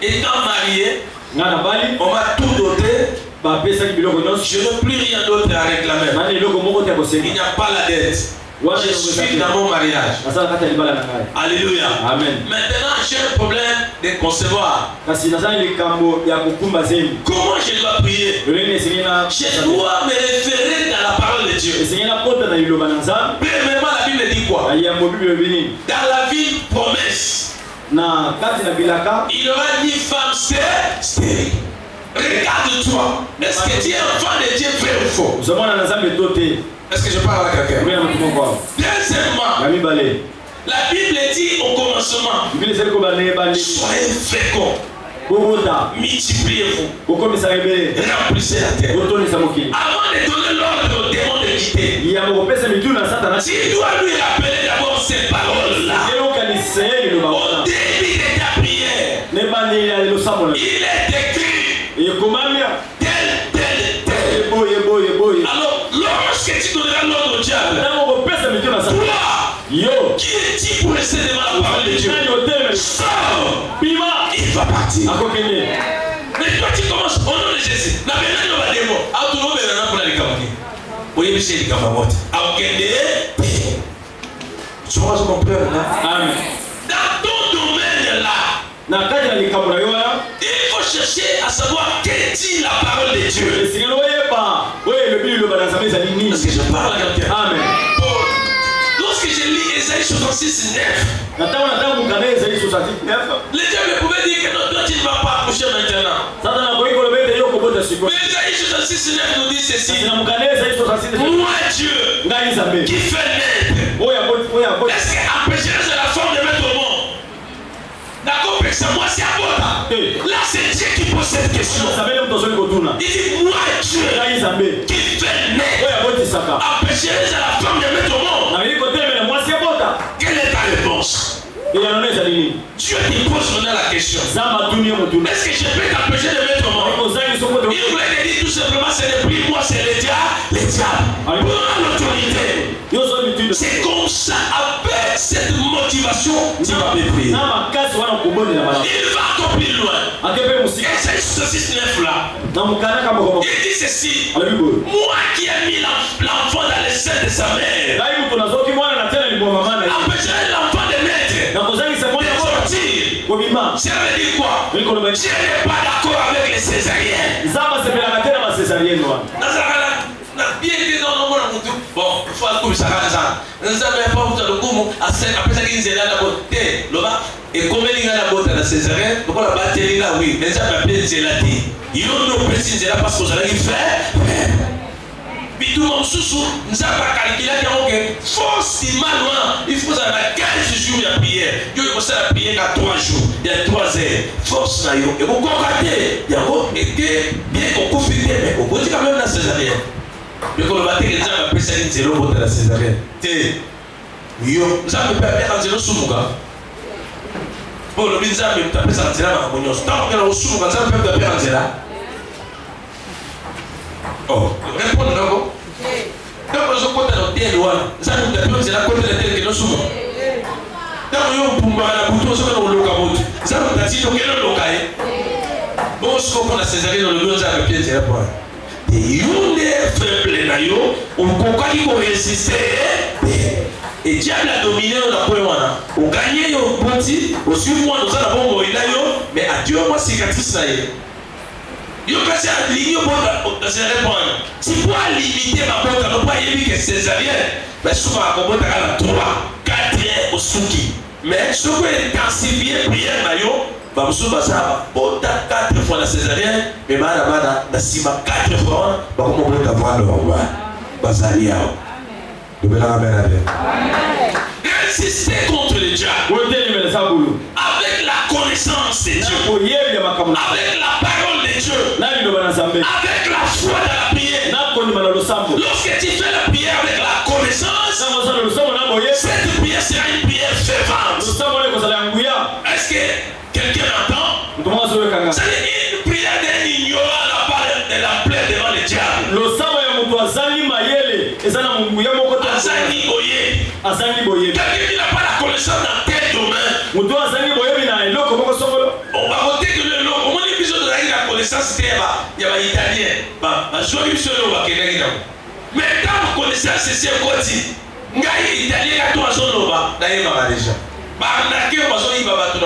Étant marié, on m'a tout doté. Je n'ai plus rien d'autre à réclamer. Il n'y a pas la dette. Je suis dans mon mariage. Alléluia. Amen. Maintenant, j'ai un problème de concevoir. Comment je dois prier? Je dois me référer dans la parole de Dieu. Premièrement, la Bible dit quoi? Dans la ville promesse, il n'y aura ni femme stérile. Regarde-toi. Est-ce que tu es enfant de Dieu, vrai ou faux? Est-ce que je parle à quelqu'un? Deuxièmement, la Bible dit au commencement, soyez féconds, multipliez-vous, remplissez la terre. Avant de donner l'ordre au démon de quitter, tu dois lui rappeler d'abord ces paroles-là. Au début de ta prière, il est écrit alors, lorsque tu donneras l'ordre au diable, toi, qui es-tu pour rester devant la parole de Dieu? Sors, il va partir. Mais toi, tu commences au nom de Jésus. La bénédiction va démon. Tout le monde est là pour la réclamer. Oui, mais c'est les camarades. Tu vois ce qu'on peut là? Amen. Dans ton domaine là, il faut chercher à savoir qu'est dit la parole de Dieu. Est-ce que je parle à quelqu'un? Amen. Lorsque je lis Ésaïe 66, 9, le diable pouvait dire que non, toi tu ne vas pas accoucher maintenant. Mais Ésaïe 66, 9 nous dit ceci. Moi Dieu qui fait naître, est-ce qu'empêcherait la femme de mettre au monde? D'accord, c'est moi, c'est à moi. Là, c'est Dieu qui pose cette question. Il dit, moi, Dieu, qui fait naître, empêcherait la femme de mettre au monde. Quelle est ta réponse? Dieu te pose maintenant la question. Est-ce que je peux t'empêcher de mettre au monde? Il voulait te dire tout simplement, c'est le prix, moi, c'est le diable. Pour l'autorité. C'est comme ça, avec cette motivation, tu vas me prier. Il va encore plus loin. Ésaïe 66, 9 là. Il dit ceci. Moi qui ai mis l'enfant dans les seins de sa mère, empêcherai l'enfant de naître, de sortir. Ça veut dire quoi? Je n'ai pas d'accord avec les césariennes. Bien dit dans le monde, bon, il faut que ça reste. Nous n'avons pas besoin de goût. Après ça, ils disent là, et comme il y a la botte à la césarienne, donc on a battu là, oui, mais ça va bien c'est la dit. Ils ont nos petits là parce que vous allez faire. Puis tout le monde sous, nous avons pas calculé que forcément, il faut ça 15 jours de prière. Il faut ça la prière à 3 jours, il y a 3 heures. Force là, et vous concordez, il y a bien qu'on confie, mais on dit quand même la césarienne. Mais quand le matin, les gens appellent ça une zéro pour la césarienne. Yo, nous avons perdu un zéro sous Mouga. Bon, le ministre a tapé ça en zéro à Mounios. Tant qu'on a reçu Mouga, nous avons perdu un zéro. Oh, répondez d'abord. Quand on se compte dans le télé, nous avons tapé un zéro contre la télé qui est sous Mouga. Quand on a pour la bouton, nous avons le locabout. Nous avons tapé le locabout. Bon, on se comprend la césarienne dans le dos, nous avons perdu un zéro. Et une des faibles naïo, on comprend qu'il faut résister. Et diable a dominé dans la poème. On gagne au petit, au suivant, nous avons mais à Dieu, moi, cicatrice naïe. Il y a passé à ligner au bon dans ces réponses. Si pour limiter ma porte, on ne peut pas éviter que césarienne, mais souvent, on peut avoir 3, 4 au souki. Mais ce qui est intensifié, prière naïo, Bamusu Bazaba, autant 4 fois la césarienne, mais Madame Nassima 4 fois, comment on peut avoir le roi Bazalia. Insister contre le diable avec la connaissance de Dieu, avec la parole de Dieu, avec la foi dans la prière. Lorsque tu fais la prière avec la connaissance, cette prière sera une prière fervente. Est-ce que quelqu'un entend? C'est une prière d'un ignorant la part de la plaie devant le diable. Azani oye.
azangi boyebi.
Quelqu'un qui n'a pas la connaissance dans tel domaine.
Mutu azangi boyebi na eloko moko songolo.
On va voter que le lot. On dit besoin de la connaissance c'était il y a italien. Bah joyeux sur le va kenaki na. Mais quand vous connaissez c'est quoi dit? Ngai italien à toi sur le va. D'ailleurs ma déjà. Bandaki bazoyi baba to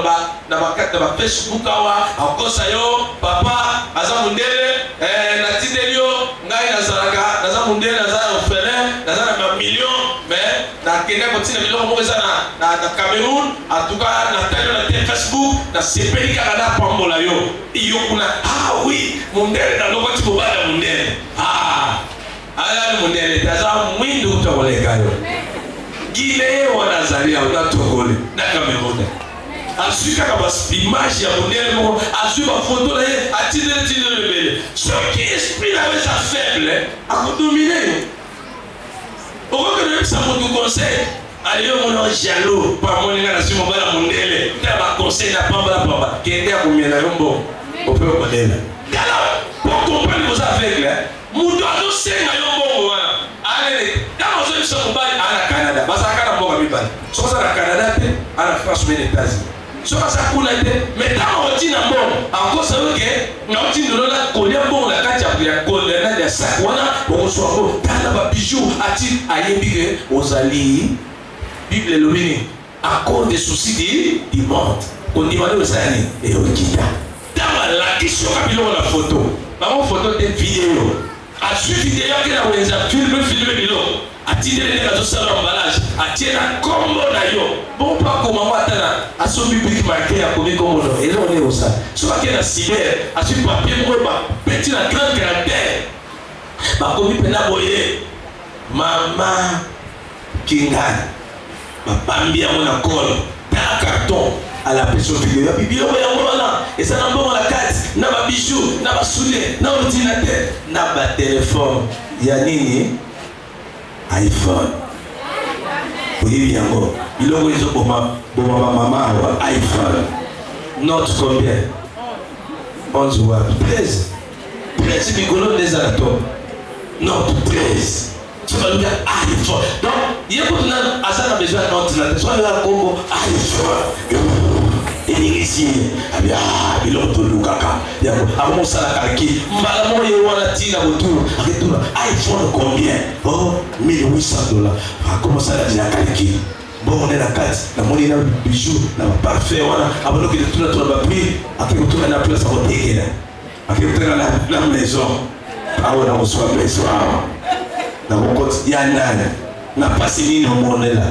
na bakata ba Facebook awa akosa yo papa aza mundele na tidelio ngai naza mundele naza orphelin naza na million mais na kenya kotina biloko moko eza na Cameroun en tout cas na télé na Facebook na sepeli kaka na pambola yo kuna oui mundele na lokoti bobala mundele ala mundele taza mwindu utakoleka yo Guinée wana zalia na Togolais na Cameroun. Ensuite quand image ya modèle mo ensuite ba photo là a titre le bébé. Ce qui esprit là est faible à dominer. Au que ça mon conseil. Allez mon jaloux par mon nation mon bala modèle. Tu as conseil na pamba kende a combien na yombo. On peut connaître. Alors pour comprendre vos aveugles, mudo ado senga yombo wana. Allez, quand on se fait à Canada, parce que Canada mboka mibali. So ça na Canada te, à la France mais États-Unis. So ça kuna te, mais quand on dit na bon, encore ça veut que na on dit no la kolia bon la kati ya golden na ya sakwana, on soit bon, kana ba bijou ati ayebige ozali Bible lobini à cause des soucis du monde. On dit malé osani et okita. Dans la question kapilo la photo. Ba photo de vidéo. A suivi vidéo que la wenza filmer bilo atidele na zo sala emballage atiena kombo na yo bon pas comme moi tana aso biblique marqué ya komi kombo no et on est au ça soit que na cyber a sur papier mo ba petit na grand caractère ba komi pena boye mama kinga ba bambia mona kolo ta carton à la pression vidéo ya bibilo ya mona et ça na bon la carte na ba bijoux na ba souliers na ordinateur na ba téléphone ya nini iPhone. Oui, yango. Biloko izo boma mama wa iPhone. Note combien? 11 watts. 13. 13 mikolo des atomes. Note 13. Tu vas dire iPhone. Donc, il y a beaucoup de gens à besoin de note. Soit il y a un combo iPhone. Et ici, biloko to lukaka. Yango, amo sala kalki. Mbala mo ye wana tina autour. Aketuna iPhone combien? Oh, $1,800. Comment ça la kalki? Bon, on est la carte. La monnaie na bijoux, na parfait wana. Abano ki de tout la prix. Aketuna na place à hotel. Aketuna la maison. Ah on a reçu la maison. Na compte ya nana. Na passé ni no monnaie là.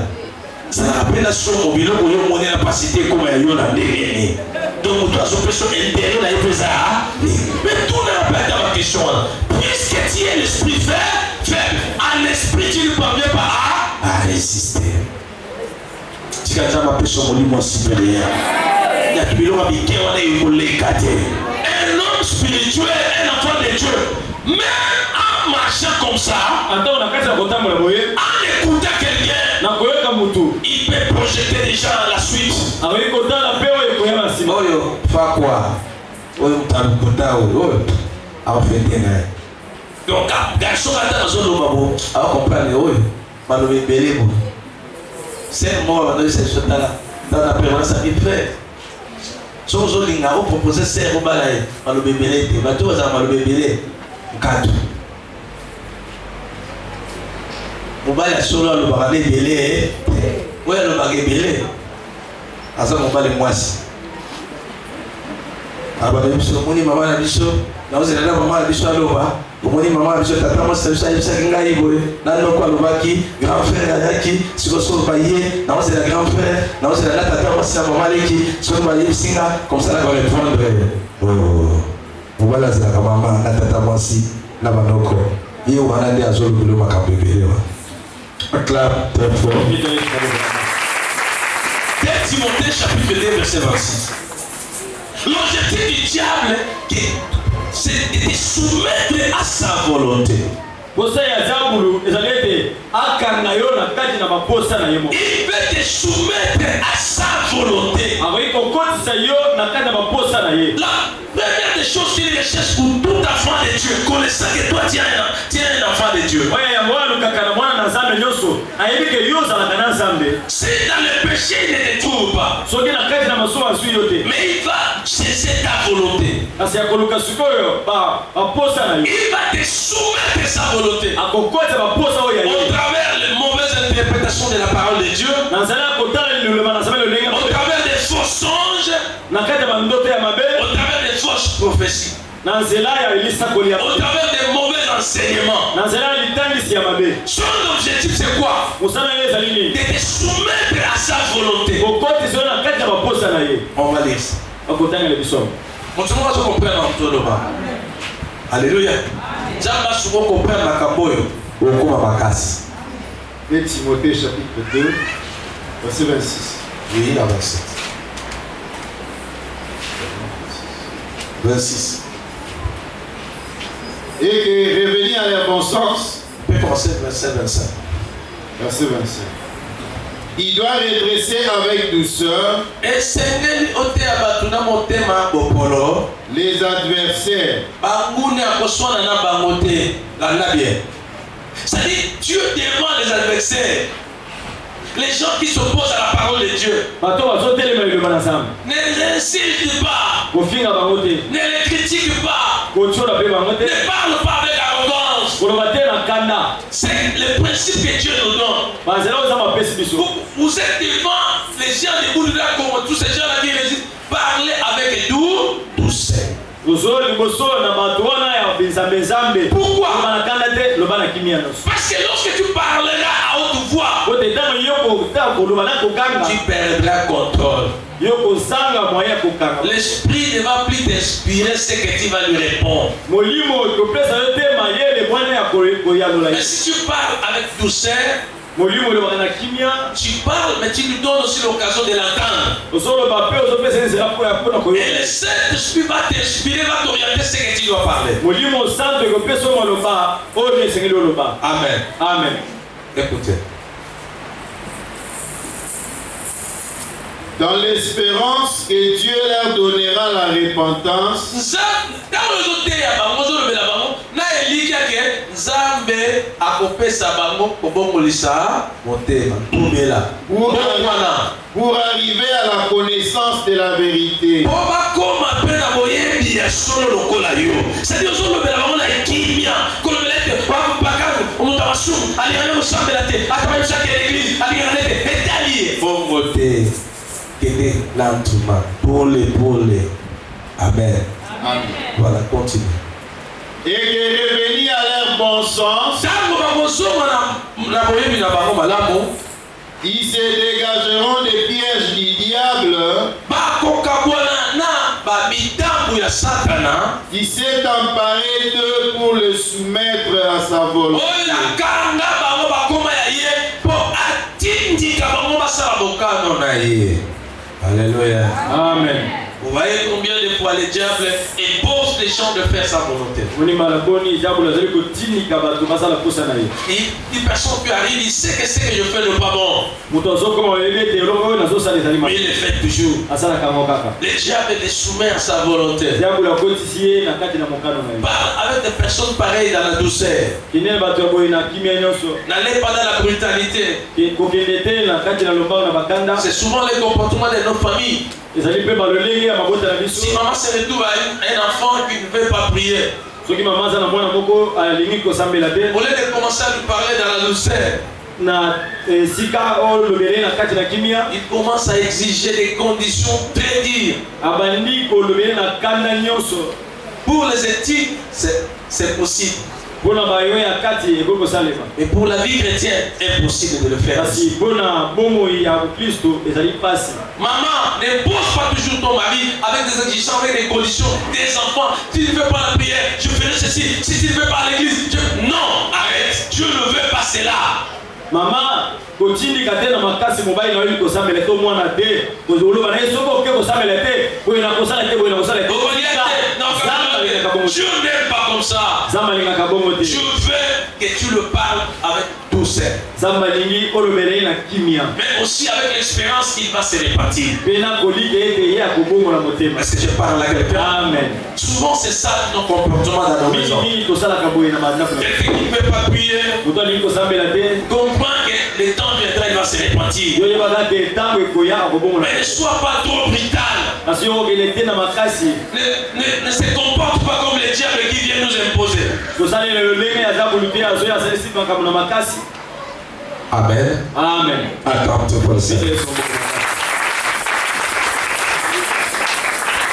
Ça rappelle la somme mobile où on monnaie la capacité comme il y a dans des donc toi son personne intérieure là il fait ça mais tout n'a pas dans la question puisque tu es l'esprit faible en esprit tu ne parviens pas à résister tu as déjà ma personne au niveau supérieur il y a tout le monde qui est on est un homme spirituel un enfant de Dieu même en marchant comme ça
on a qu'à s'attendre
en écoutant quelqu'un il peut projeter déjà la suite. Oyo, fa quoi? Oyo mtarukuta oyo. Awa fete na. Donc garçon ata zolo babo, awa comprendre oyo. Malobe belebo. C'est moi dans cette chose là. Dans la permanence à fait. So zolinga o proposer c'est robalaye. Malobe belete, bato za malobe belé. Katu. Mobile solo le bagane belé. Ouais le bagane belé. Asa mobile mwasi. Aba biso moni mama na biso, na ozela na mama na biso aloba, moni mama na biso tata mo sa ngai boye, na no kwa lobaki, grand frère yaki, sikoso baye, na ozela grand frère, na ozela na tata mo sa mama leki, sikoso baye singa, comme ça la va répondre. Oh. Mobile za mama na tata mo si na banoko. Iyo wana ndi azolo bilo makabebele wa. Clap très fort.
2 Timothée chapitre 2 verset 26. L'objectif du diable, c'est de te soumettre à sa volonté. posa ya zabulu ezalete akanga yo na kati na baposa na yemo.
Il veut te soumettre à sa volonté.
Avec kokotisa yo na kati na baposa na ye.
La première des choses qu'il recherche pour tout enfant de Dieu, connaissant que toi tu es un enfant de Dieu.
Oya ya mwana lukaka mwana na zambe nyoso. Ayebike yo za na kana zambe.
C'est dans le péché il ne te trouve pas.
Soki na kati na maso asu yote.
Mais il va chercher ta volonté.
Kasi ya koluka sikoyo baposa na yo.
Il va te soumettre sa volonté.
Akokotisa baposa oya ye.
Au travers les mauvaises interprétations de la parole de Dieu.
Nazala kotala lulema na zambe lenga.
Au travers des faux songes.
Na kati ya ndoto ya mabe.
Au travers des fausses prophéties.
Na nzela ya Elisa kolia.
Au travers des mauvais enseignements.
Na nzela litangisi ya mabe.
Son objectif c'est quoi?
Musana yeza lini?
De te soumettre à sa volonté.
Kokotisa na kati ya baposa na ye.
On va lire ça.
Akotanga le biso.
On se voit comprendre en tout le bas. Alléluia. Jamba souvent comprendre la kaboyo. Okoma makasi.
1 Timothée chapitre 2, verset 26.
Oui, la 27. 26.
Et que revenir à leur bon sens.
On peut commencer verset 25.
Verset 25. Il doit redresser avec douceur
Et Seigneur ote abatuna motema bopolo.
les adversaires.
Bangune akoswana na bangote. La bien. C'est-à-dire Dieu demande les adversaires. Les gens qui s'opposent à la parole de Dieu.
Bato bazotelema le banasam.
Ne les insulte pas.
Kofinga bangote.
Ne les critique pas.
Kochola pe bangote.
Ne parle pas avec arrogance.
Kolobate na kanda.
C'est le principe que Dieu nous donne.
Bazela ozama pesi biso.
Vous êtes devant les gens de Bouddha comme tous ces gens-là qui les disent parlez avec douceur.
Uzoli boso na bato wana ya bizambezambe.
Pourquoi?
Bana kanda te lobana kimia nos.
Parce que lorsque tu parleras à haute voix,
Kote tango yoko ta kolobana kokanga.
tu perdras contrôle.
Yoko sanga moyen kokanga.
L'esprit ne va plus t'inspirer ce que tu vas lui répondre.
Molimo kopesa yo te mayele mwana ya koyalola.
Mais si tu parles avec douceur,
Molimo le bana kimia.
tu parles, mais tu lui donnes aussi l'occasion de l'entendre.
Osolo bape ozopesa nzela po ya pona koyo.
Et le Saint-Esprit va t'inspirer, va t'orienter ce que tu dois parler.
Molimo santo kopesa maloba oyo esengeli oloba.
Amen.
Amen.
Écoutez.
Dans l'espérance que Dieu leur donnera la repentance
Ntango ozoteya bango ozolobela bango na eliki yake Nzambe akopesa bango kobongolisa motema tumela
pour arriver à la connaissance de la vérité.
po bakoma mpe na boyebi ya solo lokola yo. C'est-à-dire ozolobela bango na ekimia kolobela ete bakano omoto amasumu alingana kosambela te atamayebisaka l'église alingana ete etali bongo te. Lentement, pour les. Amen.
Amen.
Voilà, continue.
Et que revenir à leur bon sens, ils se dégageront des pièges du diable qui s'est emparé d'eux pour le soumettre à sa volonté.
Alléluia.
Amen.
Vous voyez combien de fois le diable impose les gens de faire sa volonté. Une personne qui arrive, il sait que ce que je fais n'est pas bon. Mais il le fait toujours. Le diable le soumet à sa volonté. Parle avec des personnes pareilles dans la douceur. N'allez pas dans la brutalité. C'est souvent le comportement de nos familles. Si maman se retrouve à un enfant qui ne veut pas prier, au lieu de commencer à lui parler dans la douceur, il commence à exiger des conditions très dures. Pour les études, c'est possible. Mais pour la vie chrétienne, impossible de le faire. Maman, n'impose pas toujours ton mari avec des exigences, avec des conditions, des enfants. Si tu ne veux pas la prière, je ferai ceci. Si tu ne veux pas l'église, non, arrête. Dieu ne veut pas cela.
Maman, kotindi katena makasi mobile na yuli kosambela to mwana te kozolo bana soko ke kosambela te ko ina kosala te ko ina kosala te
Dieu n'aime pas comme ça.
Zama linga kabongo te.
Je veux que tu le parles avec douceur. Mais aussi avec l'expérience, il va se répartir. Est-ce que je parle à quelqu'un?
Amen.
Souvent, c'est ça nos comportements dans nos maisons. Quelqu'un qui ne peut pas prier, comprend que le temps viendra, il va se répartir. Mais ne sois pas trop brutal. Ne se comporte pas comme le diable qui vient nous imposer. Amen.
Amen.
Attends pour le Seigneur.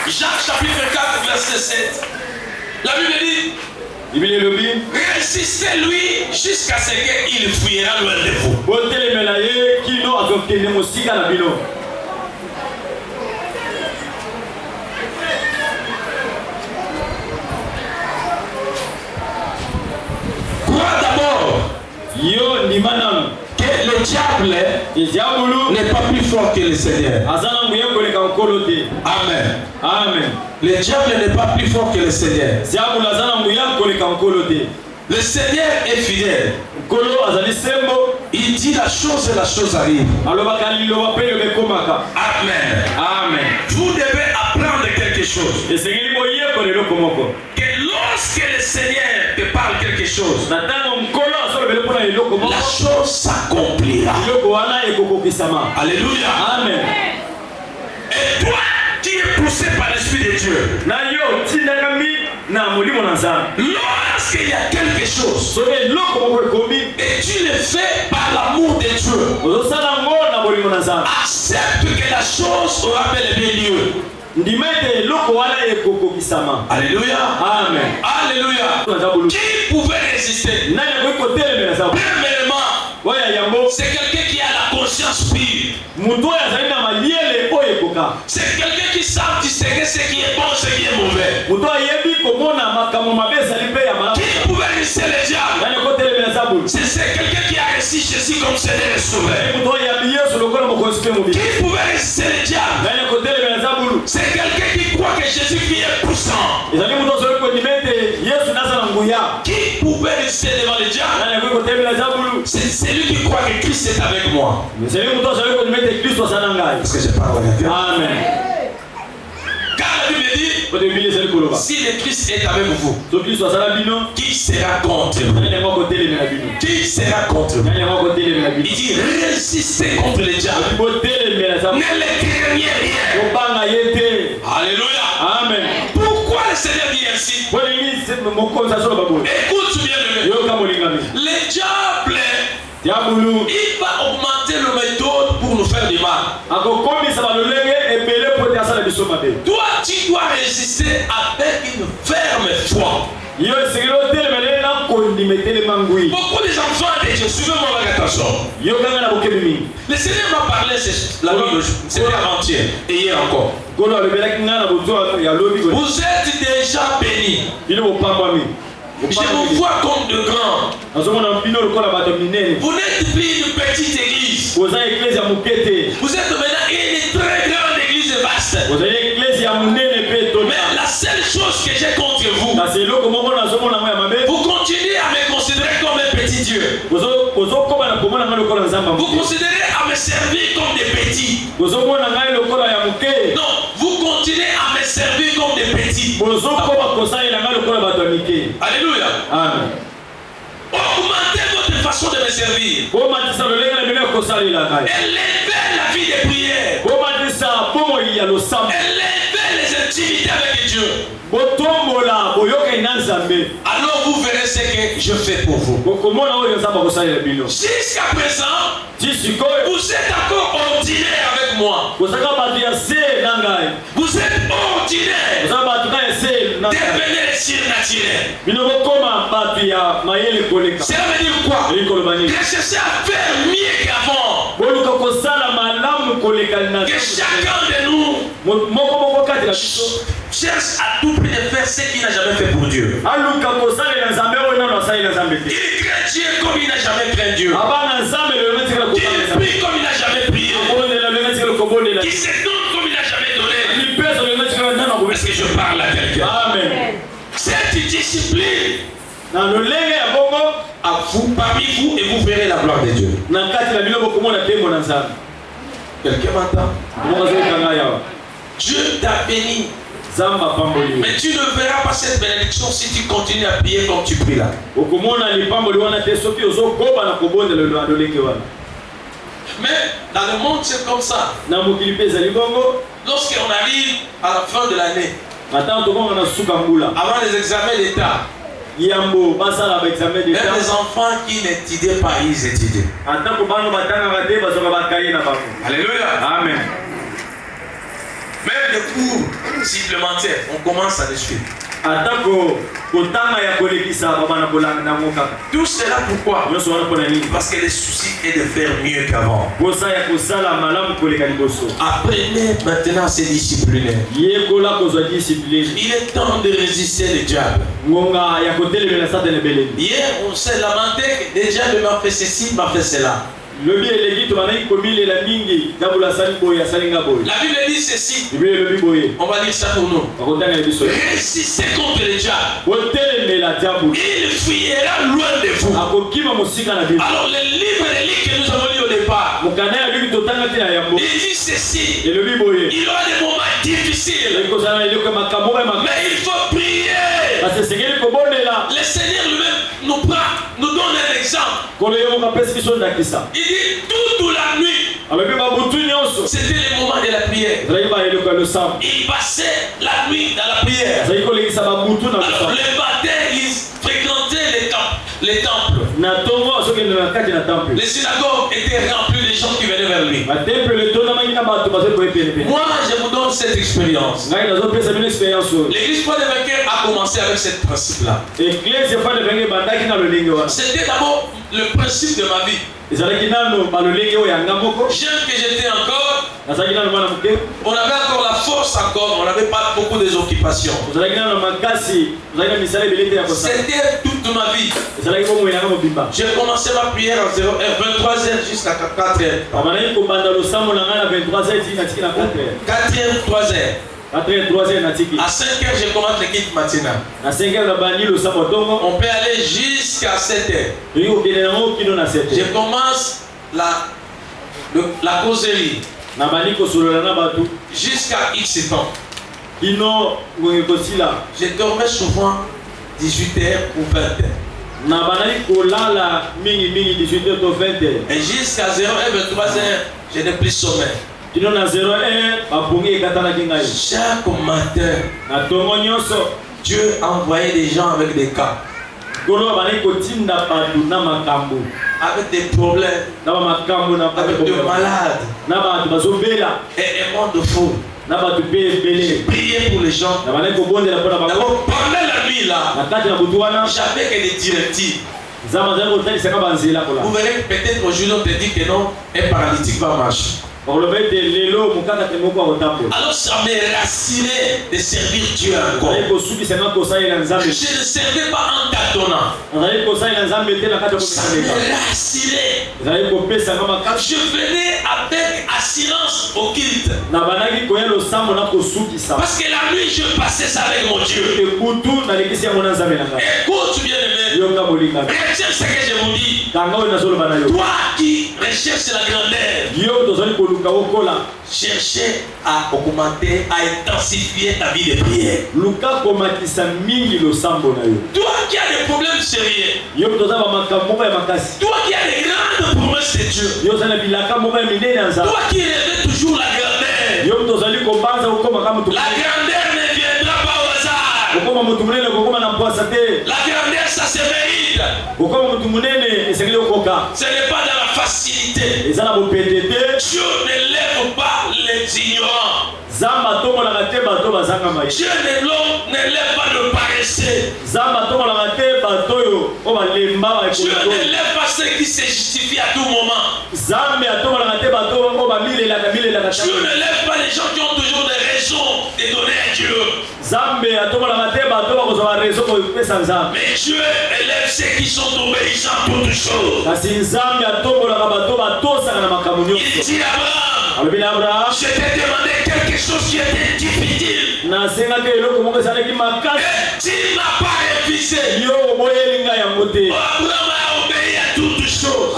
Jacques chapitre 4 verset 7. La Bible dit, résistez-lui jusqu'à ce qu'il fuira loin de vous. Crois d'abord que le diable n'est pas plus fort que le Seigneur. Amen.
Amen.
Le diable n'est pas plus fort que le Seigneur. Le Seigneur est fidèle. Il dit la chose et la chose arrive. Amen.
Amen.
Vous devez apprendre quelque chose. Que lorsque le Seigneur te parle quelque chose, la chose s'accomplira. Alléluia.
Amen.
Et toi, qui es poussé par l'Esprit de Dieu, lorsqu'il y a quelque chose et tu le fais par l'amour de Dieu, accepte que la chose aura bel et bien lieu. Alléluia.
Amen.
Alléluia. Qui pouvait résister? Premièrement, c'est quelqu'un qui a la conscience pure. C'est quelqu'un qui sait distinguer ce qui est bon et ce qui est mauvais. Qui pouvait résister le diable? C'est quelqu'un qui a réussi Jésus comme Seigneur et Sauveur. Qui pouvait résister le diable? C'est quelqu'un qui croit que Jésus-Christ est puissant. Qui pouvait résister devant le diable? C'est celui qui croit que Christ est avec moi. Est-ce que je parle avec toi?
Amen.
Car la Bible dit, si le Christ est avec vous, qui sera contre vous? Qui sera contre vous? Il dit, résistez contre le diable. Ne le craignez rien. Alléluia.
Amen.
Pourquoi le Seigneur dit ainsi? Écoute bien, le diable, il va augmenter le méthode pour nous faire du mal. Toi, tu dois résister avec une ferme foi. Beaucoup des enfants de Dieu, suivez-moi avec attention. Le Seigneur m'a parlé c'était avant-hier et hier encore. Vous êtes déjà bénis. Je vous vois comme de grands. Vous n'êtes plus une petite église. Vous êtes maintenant une très grande église vaste. Mais la seule chose que j'ai contre vous, vous continuez à me considérer comme un petit Dieu. Vous considérez à me servir comme des petits. Non, vous continuez à me servir comme des petits. Alléluia.
Amen.
Augmentez votre façon de me servir. Élevez la vie de prière. Élevez les intimités avec Dieu. Alors vous verrez ce que je fais pour vous. Jusqu'à présent, vous êtes encore ordinaire avec moi. Vous êtes ordinaire. Devenez les surnaturels. Cela veut dire quoi? Cherchez à faire mieux qu'avant. Que chacun de nous cherche à tout prix de faire ce qu'il n'a jamais fait pour Dieu. Il craint Dieu comme il n'a jamais craint Dieu. Il prie comme il n'a jamais prié. Qui se donne comme il n'a jamais donné. Est-ce que je parle à quelqu'un?
Amen.
Cette discipline, à vous, parmi vous, et vous verrez la gloire de Dieu. Quelqu'un m'entend? Dieu t'a béni. Mais tu ne verras pas cette bénédiction si tu continues à prier comme tu pries là. Mais dans le monde c'est comme ça. Lorsqu'on arrive à la fin de l'année, avant les examens d'État, même les enfants qui n'étudient pas, ils étudient. Alléluia.
Amen.
Même les cours supplémentaires, on commence à les suivre. Tout cela pourquoi? Parce que le souci est de faire mieux qu'avant. Apprenez maintenant à se discipliner. Il est temps de résister le diable. Hier, on s'est lamenté que le diable m'a fait ceci, m'a fait cela. La Bible dit ceci. On va dire ça pour nous. Résistez contre le diable. Il fuira loin de vous. Alors le livre de livres que nous avons lu au départ, il dit ceci. Il y aura des moments difficiles. Mais il faut prier. Le Seigneur lui-même nous donne un exemple. Il dit toute la nuit. C'était le moment de la prière. Il passait la nuit dans la prière. Alors le matin, il fréquentait les temples. Les synagogues étaient remplies de gens qui venaient vers lui. Moi, je vous donne cette expérience. L'église Foi des Vainqueurs a commencé avec ce principe-là. C'était d'abord le principe de ma vie. Jeune que j'étais encore, on avait encore la force encore, on n'avait pas beaucoup des occupations. C'était toute ma vie. J'ai commencé ma prière à 23h jusqu'à 4h. 4h, 3h. À 5h, je commence l'équipe matinale. On peut aller jusqu'à 7h. Je commence la causerie jusqu'à X temps. Je dormais souvent 18h ou 20h. Et jusqu'à 0h, 23h, je n'ai plus sommeil. Chaque matin, Dieu a envoyé des gens avec des cas, avec des problèmes, avec des malades et un monde fou. J'ai prié pour les gens. D'abord, pendant la nuit là, j'avais que des directives. Vous verrez que peut-être aujourd'hui on te dit que non, un paralytique va marcher. Alors ça me rassurait de servir Dieu encore. Je ne servais pas en tâtonnant. Ça me rassurait. Je venais avec assurance au culte. Parce que la nuit je passais ça avec mon Dieu. Écoute bien aimé. Retiens ce que je vous dis. Toi qui recherches la grandeur, cherchez à augmenter, à intensifier ta vie de prière. Toi qui as des problèmes sérieux, toi qui as des grandes promesses de Dieu, toi qui rêves toujours la grandeur, la grandeur ne viendra pas au hasard. La grandeur ça se mérite. Ce n'est pas dans la facilité. Dieu ne lève pas les ignorants. Dieu ne lève pas le paresseux. Dieu ne lève pas ceux qui se justifient à tout moment. Dieu ne lève pas les gens qui ont toujours des raisons de donner à Dieu. Mais Dieu élève ceux qui sont obéissants à toutes choses. Il dit Abraham, je t'ai demandé quelque chose qui était difficile. Et tu n'as pas refusé. Abraham a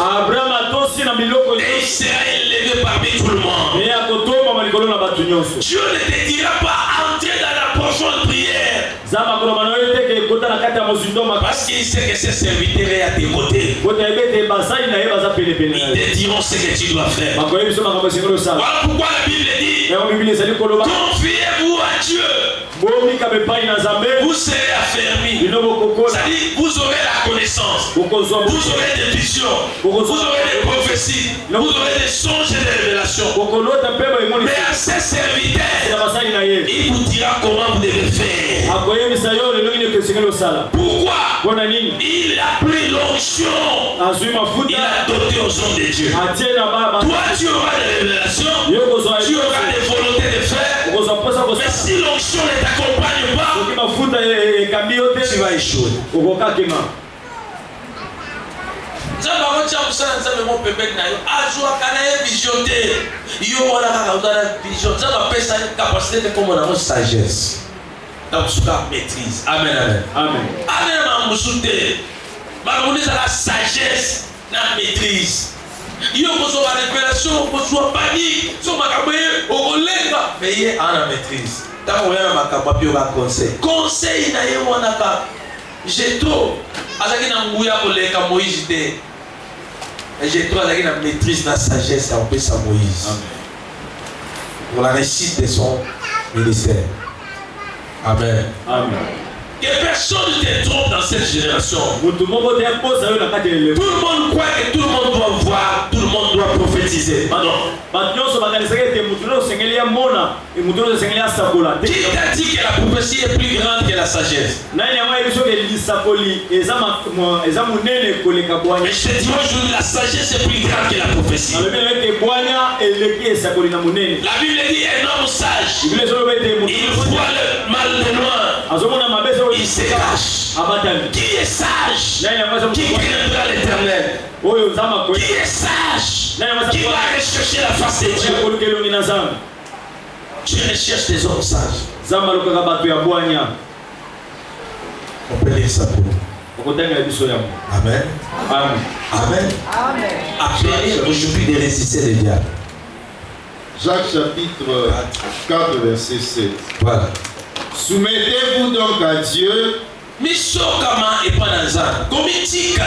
Abraham atosi na biloko
et il sera élevé parmi tout le monde.
et akotoma malikolo na batu nyonso.
Dieu ne te dira pas entrer dans la profonde prière.
Zama koloba na yo te ke kota na kati ya mozindo makasi.
Parce qu'il sait que ses serviteurs est à tes côtés.
Kota ebete basali na ye baza pene pene.
Ils te diront ce que tu dois faire.
Bakoye biso makambo singolo sala.
Voilà pourquoi la Bible dit,
Eo Biblia ezali koloba
confiez-vous à Dieu.
bomika bepai na Nzambe.
Vous serez affermis.
Bino bokokola.
C'est-à-dire, vous aurez la connaissance.
Bokozwa
Vous aurez des visions. Vous aurez des prophéties. Vous aurez des songes et des révélations.
bokolota pe ba imoni.
Mais à ses serviteurs,
Na basali na ye.
il vous dira comment vous devez faire.
Akoyebisa yo lelo ngine ke singolo sala.
Pourquoi?
Bona nini?
Il a pris l'onction.
Azui
Il
mafuta.
a doté aux hommes de Dieu.
Atie na baba.
Toi, tu auras des révélations.
Yo kozwa
Tu auras des volontés de faire.
Kozwa posa
Mais
kozwa.
si l'onction ne t'accompagne pas,
Soki mafuta ekambi yo te.
tu vas échouer.
Okokakema.
Nzambe akotia mosala nzambe mo pembeni na yo azwaka na ye vision te yo wana kaka ozala vision nzambe apesa ye capacité te kombo nango sagesse na mosuka maîtrise. Amen, amen.
Amen.
Amen na mosu te makambo nde ezala sagesse na maîtrise. Yo kozwa révélation kozwa panique so makambo ye okolenga mais ye ana maîtrise. Ntango oya na makambo api oka conseil na ye wana ka Jetro azalaki na nguya koleka Moïse te. Jetro azalaki na maîtrise na sagesse à opesa Moïse. Pour la réussite de son ministère. Amen.
Amen.
Que personne ne te trompe dans cette génération.
Mutu moko te aposa yo na kati ya eleko.
Tout le monde croit que tout le monde doit voir, tout le monde doit prophétiser. Pardon.
Bato nyonso bakanisaka ete mutu nyonso osengeli amona mutu nyonso osengeli asakola te.
Qui t'a dit que la prophétie est plus grande que la sagesse?
Nani yango ayebi soki lisakoli eza monene koleka bwanya.
Mais je te dis aujourd'hui, la sagesse est plus grande que la prophétie.
Alobi na ete bwanya eleki esakoli na monene.
La Bible dit un homme sage,
Biblia ezoloba ete mutu
il voit le mal de loin,
azomona mabe
il se cache.
abatami.
Qui est sage?
Nani yango
Qui craindra l'Éternel?
oyo nzama ko
Qui est sage? Qui va rechercher la face de Dieu?
kolukelongi na nzambe.
Tu recherches des hommes sages.
Nzambe alukaka bato ya bwanya.
On peut lire ça pour nous.
Okotangela biso yango.
Amen.
Amen.
Amen. Appelez aujourd'hui de résister le diable.
Jacques chapitre 4 verset 7.
Voilà.
Soumettez-vous donc à Dieu.
Misokama et pas dans ça. Komitika,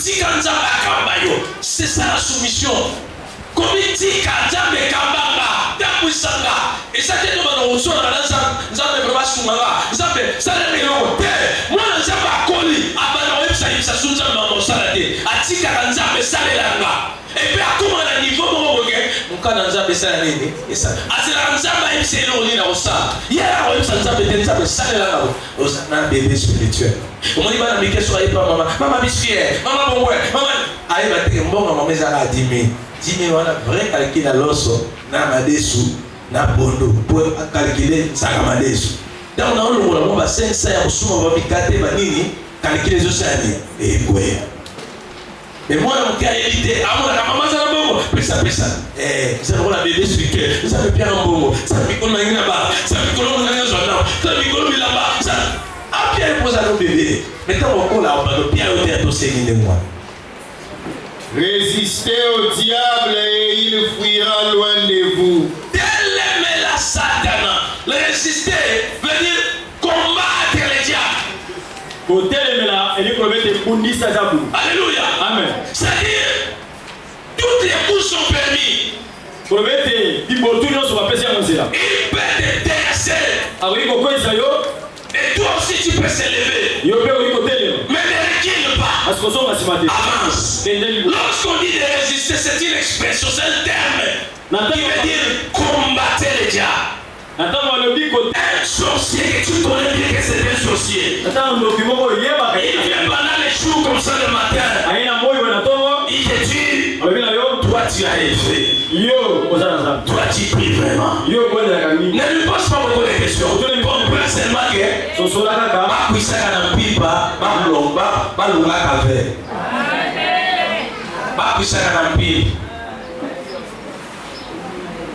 tika nzamba akamba yo. C'est ça la soumission. Komitika nzambe kambanga, tapuisanga. Et ça te demande au son dans nzambe vraiment sumanga. Nzambe sala meloko te. Moi nzambe akoli, abana websa yisa sunzambe mama sala te. Atika nzambe sala langa. Et puis akoma na niveau moko boke. Mukana nzambe sala nini? Esa. Asila nzambe yimse eloni na osa. Yera websa nzambe te nzambe sala langa. Osa na bébé spirituel. Comment il va dans les questions à maman, maman biscuit, maman bon ouais, maman. Aïe va te bon maman mais ça a 10 000. 10 000 on a vrai calcul à l'osso, na madesu, na bondo pour calculer ça comme madesu. Dans on a le bon 500 ya kusuma va bikate banini, calculer zo sani et quoi. Mais moi mon cas élité, à moi la maman ça bon, pesa. Ça on a bébé spirituel, ça fait bien un bon. Ça fait qu'on a une là-bas, ça fait qu'on a une là-bas, ça fait qu'on a là-bas, ça ah, Pierre pose à nos bébés. Maintenant, on là, on va Pierre au tout de moi.
Résistez au diable et il fuira loin de vous.
Délemez la Satana. Le résister veut dire combattre le diable. Alléluia.
Amen.
C'est-à-dire, toutes les coups sont permis. Il peut te terrasser. Et toi aussi tu peux s'élever. Mais ne recule pas. Avance. Lorsqu'on dit de résister, c'est une expression, c'est un terme qui veut dire combattre le diable. Un sorcier que tu connais bien que c'est un sorcier. Il vient pendant les jours comme ça le matin. Il te dit, toi tu as élevé. Toi tu pries vraiment. Ne lui pose pas beaucoup de questions. Comprends seulement que Bakuisaka na mpipa, balunga kave. Bakuisaka na mpipa.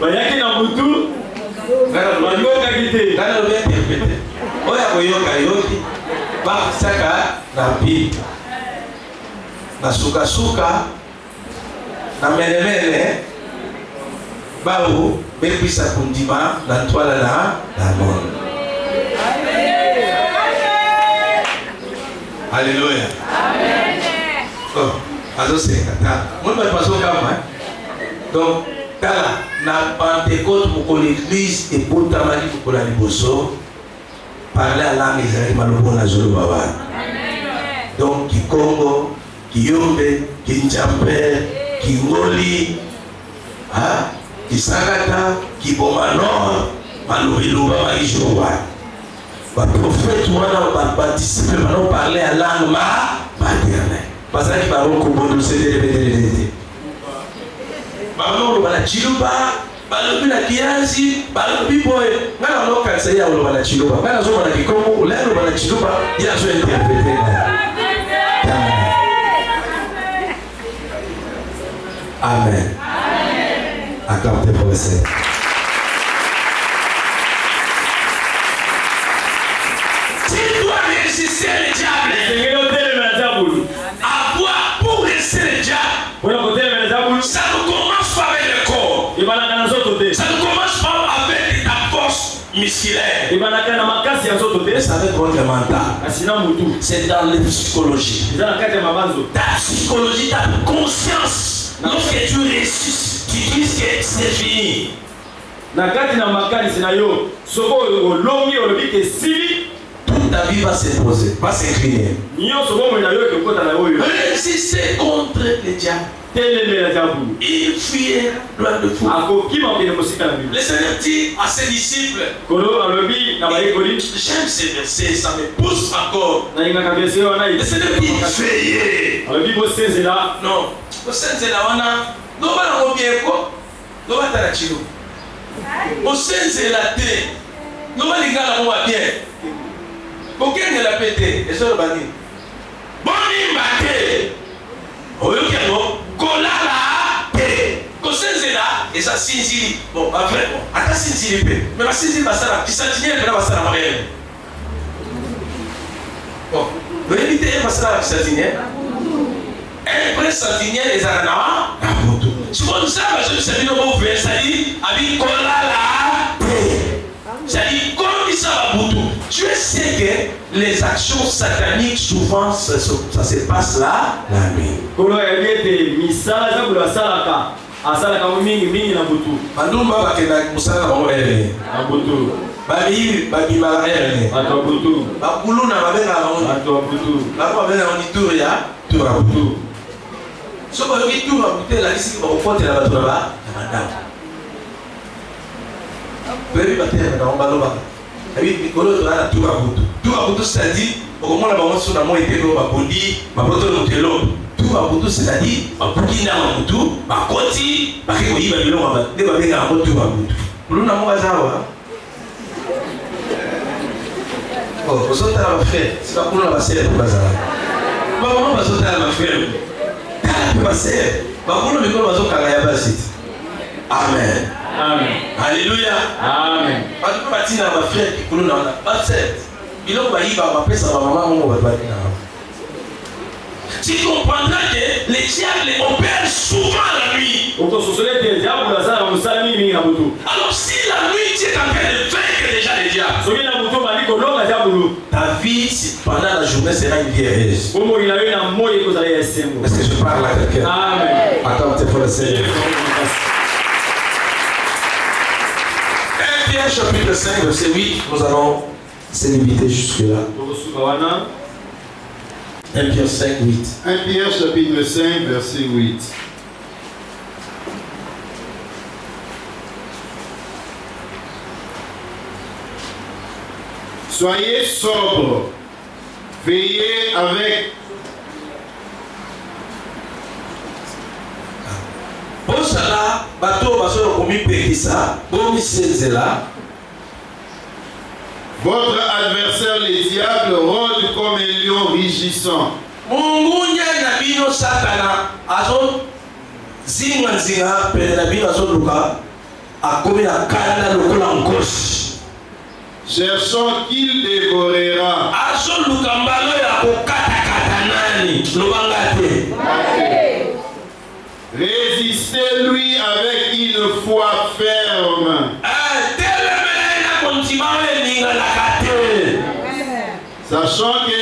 bayaki na mutu bayokaki te
Kana lobe interpréter. Oya koyoka yoki. Bakuisaka na mpipa. Na suka na melemele bao bepisa kundima na twala na monde. Alléluia. Amen. Oh, azoseka ta. Moi pas paso kama. Donc tala na Pentecôte pour l'église et pour tamali pour la liboso parler à langue ezali malobo na zolo baba. Donc Kikongo, Kiyombe, Kinjambe, Kingoli, Kisagata, Kibomano, Malouilouba, Maïjoua. Les prophètes participer maintenant parler à langue maternelle. Parce que parlons comme nous c'est Balobi la chiluba, balobi la kiasi, balobi boy. Ngala no kansa ya ulo la chiluba. Ngala zo na Kikongo, ulo la chiluba, ya zo interpréter. Amen. Acclamez pour le Seigneur. Tu dois résister le diable. Avoir pour résister le diable. Ça ne commence pas avec le corps. Ça ne commence pas avec ta force musculaire. Ça va être votre mental. C'est dans la psychologie. Ta psychologie, ta conscience. Lorsque tu réussis, tu dis que c'est fini. Toute ta vie va se poser, va s'incliner. Résister contre le diable. Il fuyait loin de vous. Le Seigneur dit à ses disciples, j'aime ces versets, ça me pousse encore. Le Seigneur dit, veillez. Non, au sein de la wana, non va la bien quoi, non va la chilo. Au sein de la terre, non va les gars la bien. Aucun ne l'a pété, et ça le bani. Bon imbaté. Oyokiano, kolala te. Kosenzela, et ça sinzili. Bon, pas vrai, bon. Ata sinzili pe. Mais ma sinzili basara, qui s'intinier, mais la basara marielle. Bon, vous évitez basara qui s'intinier. Un vrai santinier, les anana, la moto. Si vous savez, je sais bien comment vous faites, ça dit, abi kolala te. Ça dit, comme il s'en va boutou. Tu sais que les actions sataniques, souvent, ça se passe là, la nuit. Mandumba bakena musala ba ele. Abutu. Babi babima ele. Abutu. Bakuluna babenga ba abutu. Bako babenga on tour ya, tour abutu. So ba yoki tour abutu la lisi ba kote la bato ba, madame. Bebi batera na ombaloba. Abi mikolo to ala tour abutu. Tour abutu c'est-à-dire au moment là ba so na mo etelo ba bondi, ba poto motelo. Tout abutu c'est-à-dire babuki na abutu bakoti bakiko yiba bilonga ba de babenga abutu abutu luna mo bazawa oh osota la frère si bakuna ba sere bazawa ba mama basota la frère ba sere bakuna mikolo bazokanga ya basit amen amen alléluia amen ba batina ba frère kuluna ba sere bilonga ba yiba ba pesa ba mama mo ba batina. Tu comprendras que les diables opèrent souvent la nuit. Alors si la nuit tu es en train de vaincre déjà les diables, ta vie pendant la journée sera une vie heureuse. Est-ce que je parle à quelqu'un? Amen. Attends, pour le Seigneur. 1 Pierre chapitre 5 verset 8, nous allons se limiter jusque-là. 1 Pierre 5, 8.
1 Pierre chapitre 5, verset 8. Soyez sobres, veillez avec.
Bosala, bateau, bateau, komi pekisa, bomi senzela.
Votre adversaire, les diables, rôde comme un lion rugissant.
Mungunya nabino satana, azo zinga pele nabino azo luka, akomi na kanda lokola ngosi.
Cherchant qu'il dévorera.
Azo luka mbalo ya kokata nani, lobanga te.
résistez lui avec une foi ferme. Sachant que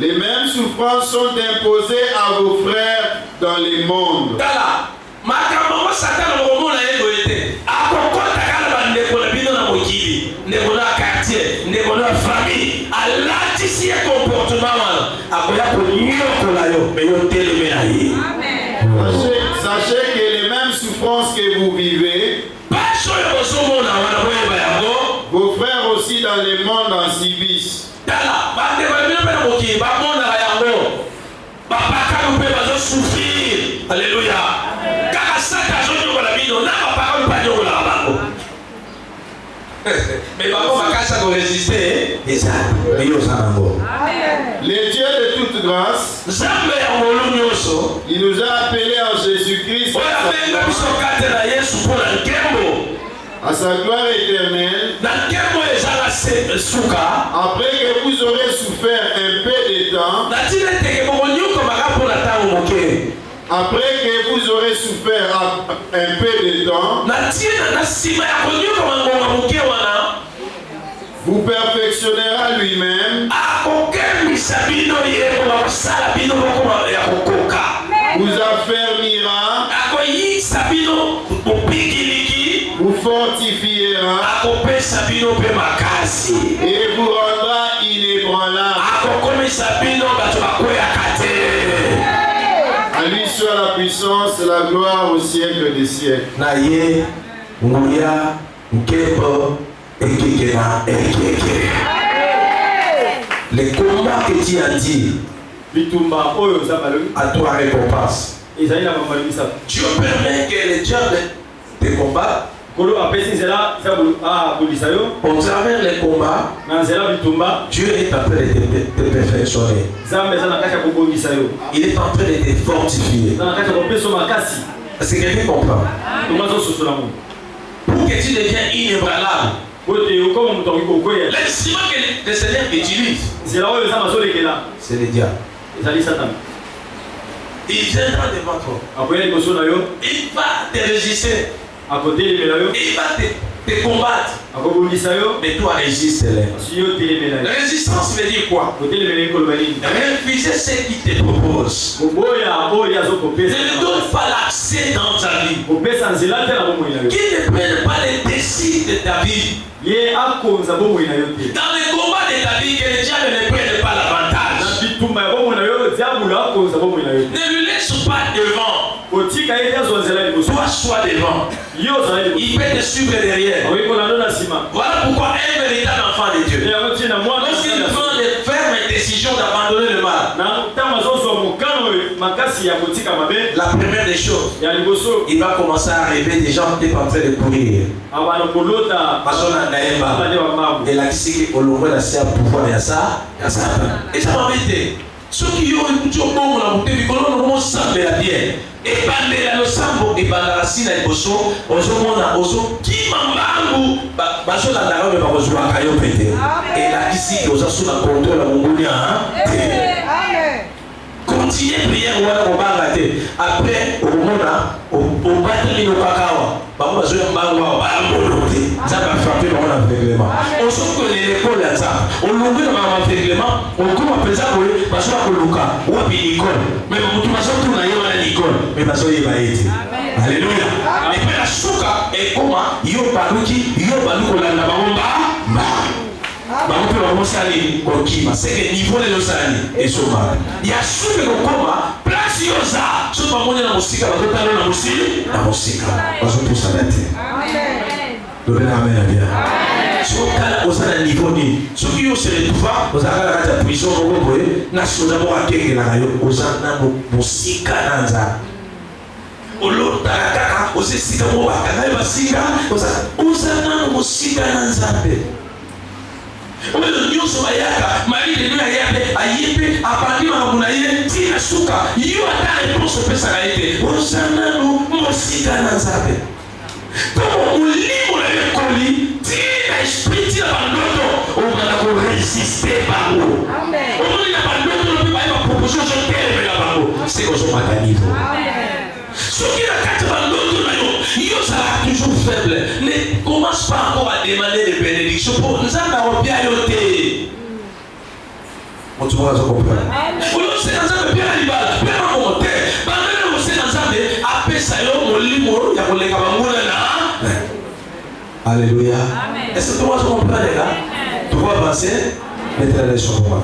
les mêmes souffrances sont imposées à vos frères dans les mondes. Sachez que les mêmes souffrances que vous vivez, vos frères aussi dans les mondes en subissent.
Alléluia. Mais résister.
Les dieux de toute grâce, il nous a appelés en Jésus-Christ à sa gloire éternelle, après que vous aurez souffert un peu de temps, après que vous aurez souffert un peu de temps, vous perfectionnera lui-même, vous affermira, vous fortifiera et vous rendra inébranlable. À lui soit la puissance et la gloire au siècle des siècles.
Les combats que tu as dit à toi récompense. Dieu permet que les diables te combattent. Au travers les combats, Dieu est en train de te perfectionner. Il est en train de te fortifier. Est-ce que quelqu'un comprend? Pour que tu deviennes inébranlable, l'instrument que le Seigneur utilise, c'est le diable. Il viendra devant toi. Il va te résister. Il va te combattre. Mais toi résiste-les. La résistance veut dire quoi? Refuser ce qui te propose. Ne donne pas l'accès dans ta vie. Qui ne prenne pas les décisions de ta vie. Dans les combats de ta vie, que les diables ne prennent pas l'avantage. Ne lui laisse pas devant. Toi, sois devant. Il peut te suivre derrière. Voilà pourquoi un véritable enfant de Dieu, lorsqu'il prend les fermes décisions d'abandonner le mal, la première des choses, il va commencer à rêver des gens qui sont en train de courir. Et là, qui c'est qu'on l'envoie là, c'est un pouvoir de ça. Et ça m'a été. Ceux qui ont écouté au bon, on a monté du colon, on semble la bière. Et par le sambo, et par la racine, et bosso, on se montre, on se qui m'embarque, baso la daronne, mais pas besoin de caillou pété. Et là, ici, on a sous la contrôle, la mongoulia, continuez à prier, on va rater. Après, au moment là, au battre le cacao, on va jouer un bango, on va monter. Ça va frapper dans l'aveuglement. On sent que l'école est ça. On l'ouvre dans l'aveuglement, on commence à peser pour lui, parce qu'on a Luka, ou à l'école. Mais on tout façon, tout n'a pas l'école. Mais parce qu'il va être. Alléluia. Et puis la souka, et comment, il y a baluki, il y a baluko là, la bamba. Bamupe bamusali kokima seke niveau le losali esoma ya supe kokoma place yoza so pamoja na musika batotalo na musika bazopusa bate amen dobela amen bien so kala osala niveau ni so ki yo se retrouva osala kati ya prison moko boye na soda moko akengela yo osana musika nanza olotaka kaka osesika moko bakanga basika osana musika nanzambe. Nyonso bayaka mari de nuna yape ayepe abandi makuna ye tina suka yo ata réponse pesa kaite osana no mosika na nzabe comme ulimo la ekoli tina esprit ya bandoto on va ko résister par amen on va la bandoto le pas proposition
qu'on soit à niveau. Ce qui est la carte de l'autre, sera toujours faible. Ne commence pas encore à demander des bénédictions pour nous avoir bien noté. On te voit à comprendre. On sait dans un bien animal, bien monté. Pendant que c'est dans un bé, après ça, mon limo, il y a mon léga là. Alléluia. Est-ce que tu vois ce qu'on comprend, les gars? Tu vois avancer? Mettez la leçon pour moi.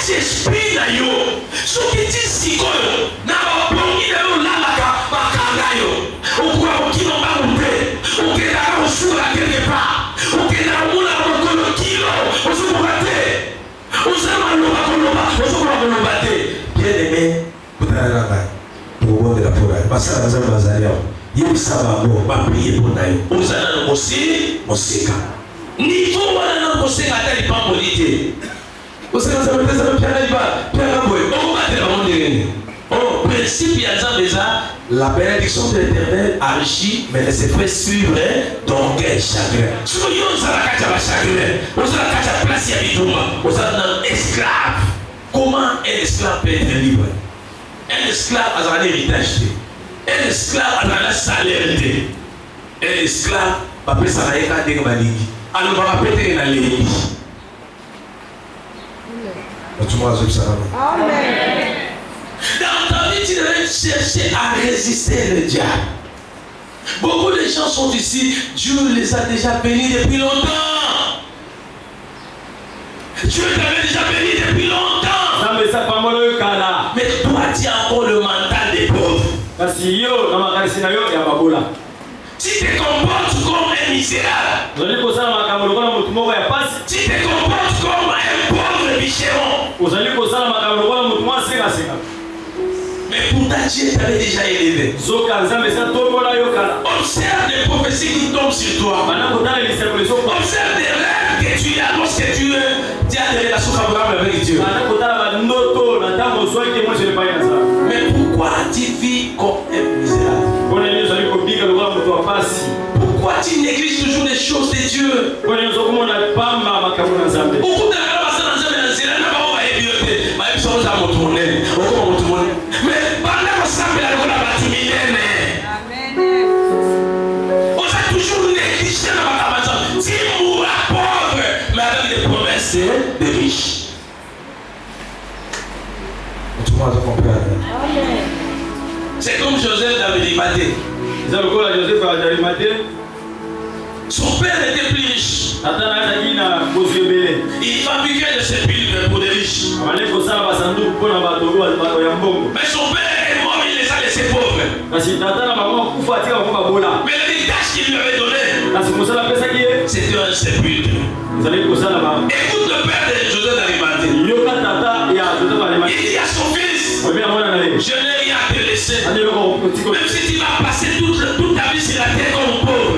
Esprit na yo soki ti sikoyo na babongi na yo lalaka bakanga yo okwa okino bamute okendaka kosula quelque part okendaka mona mokolo kilo ozokoka te ozala maloba koloba ozokoka koloba te bien aimé kotala na ngai tokobondela mpo na yo basala bazali bazali awa yebisa bango baprie mpo na yo ozala na mosika nivo wana na kosenga ata lipamboli te. Au principe, la bénédiction de l'Éternel agit, mais elle se fait suivre d'orgueil chagrin. Si vous avez esclave, comment un esclave peut être libre? Un esclave a un héritage. Un esclave a un salaire. Un esclave va faire ça avec un dégamaligi. Alors, on va péter dans l'église. Amen. Dans ta vie, tu devrais chercher à résister le diable. Beaucoup de gens sont ici, Dieu les a déjà bénis depuis longtemps. Dieu t'avait déjà béni depuis longtemps. Mais toi, tu as encore le mental des pauvres. Tu te comportes comme un misérable. Tu te comportes comme un pauvre bicheron. Mais pourtant Dieu t'avait déjà élevé. Observe les prophéties qui tombent sur toi. Observe les rêves que tu as lorsque tu as des relations favorables avec Dieu. Mais pourquoi tu vis comme un misérable? Pourquoi tu négliges toujours les choses de Dieu? Beaucoup de mais pendant que ça fait on a toujours négligé la maison. Tu mourras pauvre, mais avec des promesses de riches. C'est comme Joseph d'Arimathée. Son père était plus riche. Il fabriquait des sépulcres pour les riches. Mais son père est mort, il les a laissés pauvres. Mais l'héritage qu'il lui avait donné, c'était un sépulcre. Écoute le père de Joseph d'Arimathée. Il dit à son fils, je n'ai rien à te laisser. Même si tu vas passer toute ta vie sur la terre comme pauvre.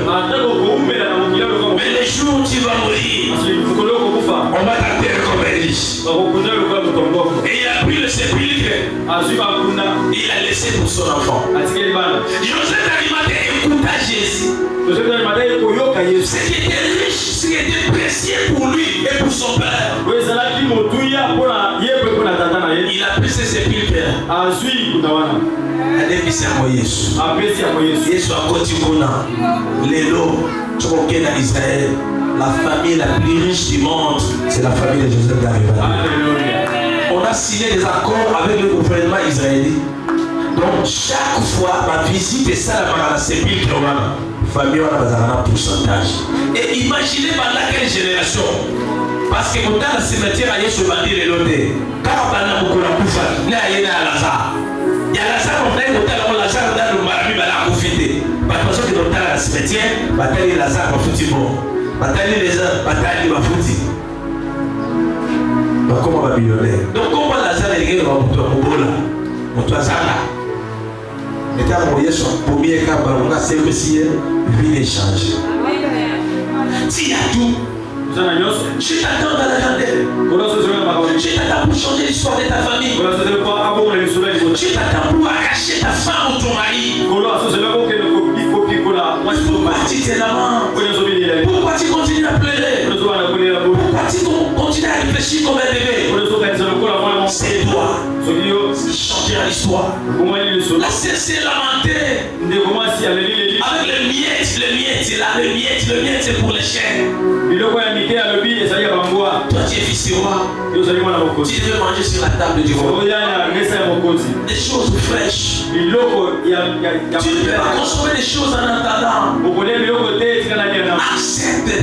Mais les jours où tu vas mourir, on va t'enterrer comme un riche. Et il a pris le sépulcre. Il a laissé pour son enfant. Joseph d'Arimathée écouta Jésus. Ce qui était riche, ce qui était précieux pour lui et pour son père. Il a pris ses sépulcres. Adebisi à Moïse. Yesu a continué. Lélo, tu connais dans Israël. La famille la plus riche du monde, c'est la famille de Joseph d'Arimathée. On a signé des accords avec le gouvernement israélien. Donc chaque fois, ma visite est ça dans la sépulcre. La famille a un pourcentage. Et imaginez pendant quelle génération. Parce que quand dans le cimetière, il y a ce bandit de l'autre. Quand on a beaucoup de coups, il y a Lazare. Il y a Lazare, on a Lazare dans le marabi, il y a profité. Parce que dans le cimetière, il y a Lazare, il y a bon. Bataille les uns, bataille les bafoutis. Comment va millionnaire? Donc comment Lazare est gagné dans mon bola? Mon toit Zara. Mais t'as envoyé son premier cas, on a service, vie d'échange. Tu as tout. Je t'attends dans la chandelle. Je t'attends pour changer l'histoire de ta famille. Je t'attends pour arracher ta femme ou ton mari. Pourquoi tu t'es la main? Pourquoi tu continues à pleurer? Pourquoi tu continues à réfléchir comme un bébé, c'est toi qui changera l'histoire. La CC lamenté avec le miette là, le miette c'est pour les chiens. Toi tu es fils du roi, tu devais manger sur la table du roi des choses fraîches. Tu ne peux pas consommer des choses en attendant. Accepte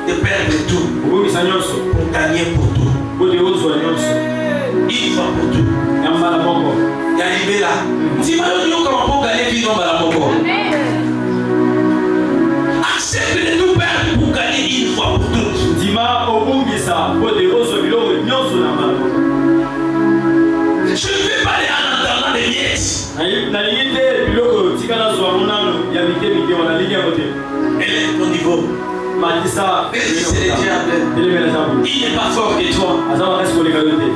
de perdre tout pour gagner pour tout. Il va pour tout. Il y a arrivé là. Si vous comment gagner vie dans la moko. Accepte de tout perdre pour gagner une fois pour toutes. Je ne vais pas aller en attendant les miettes. Elle est au niveau. C'est le diable. Il n'est pas fort que toi,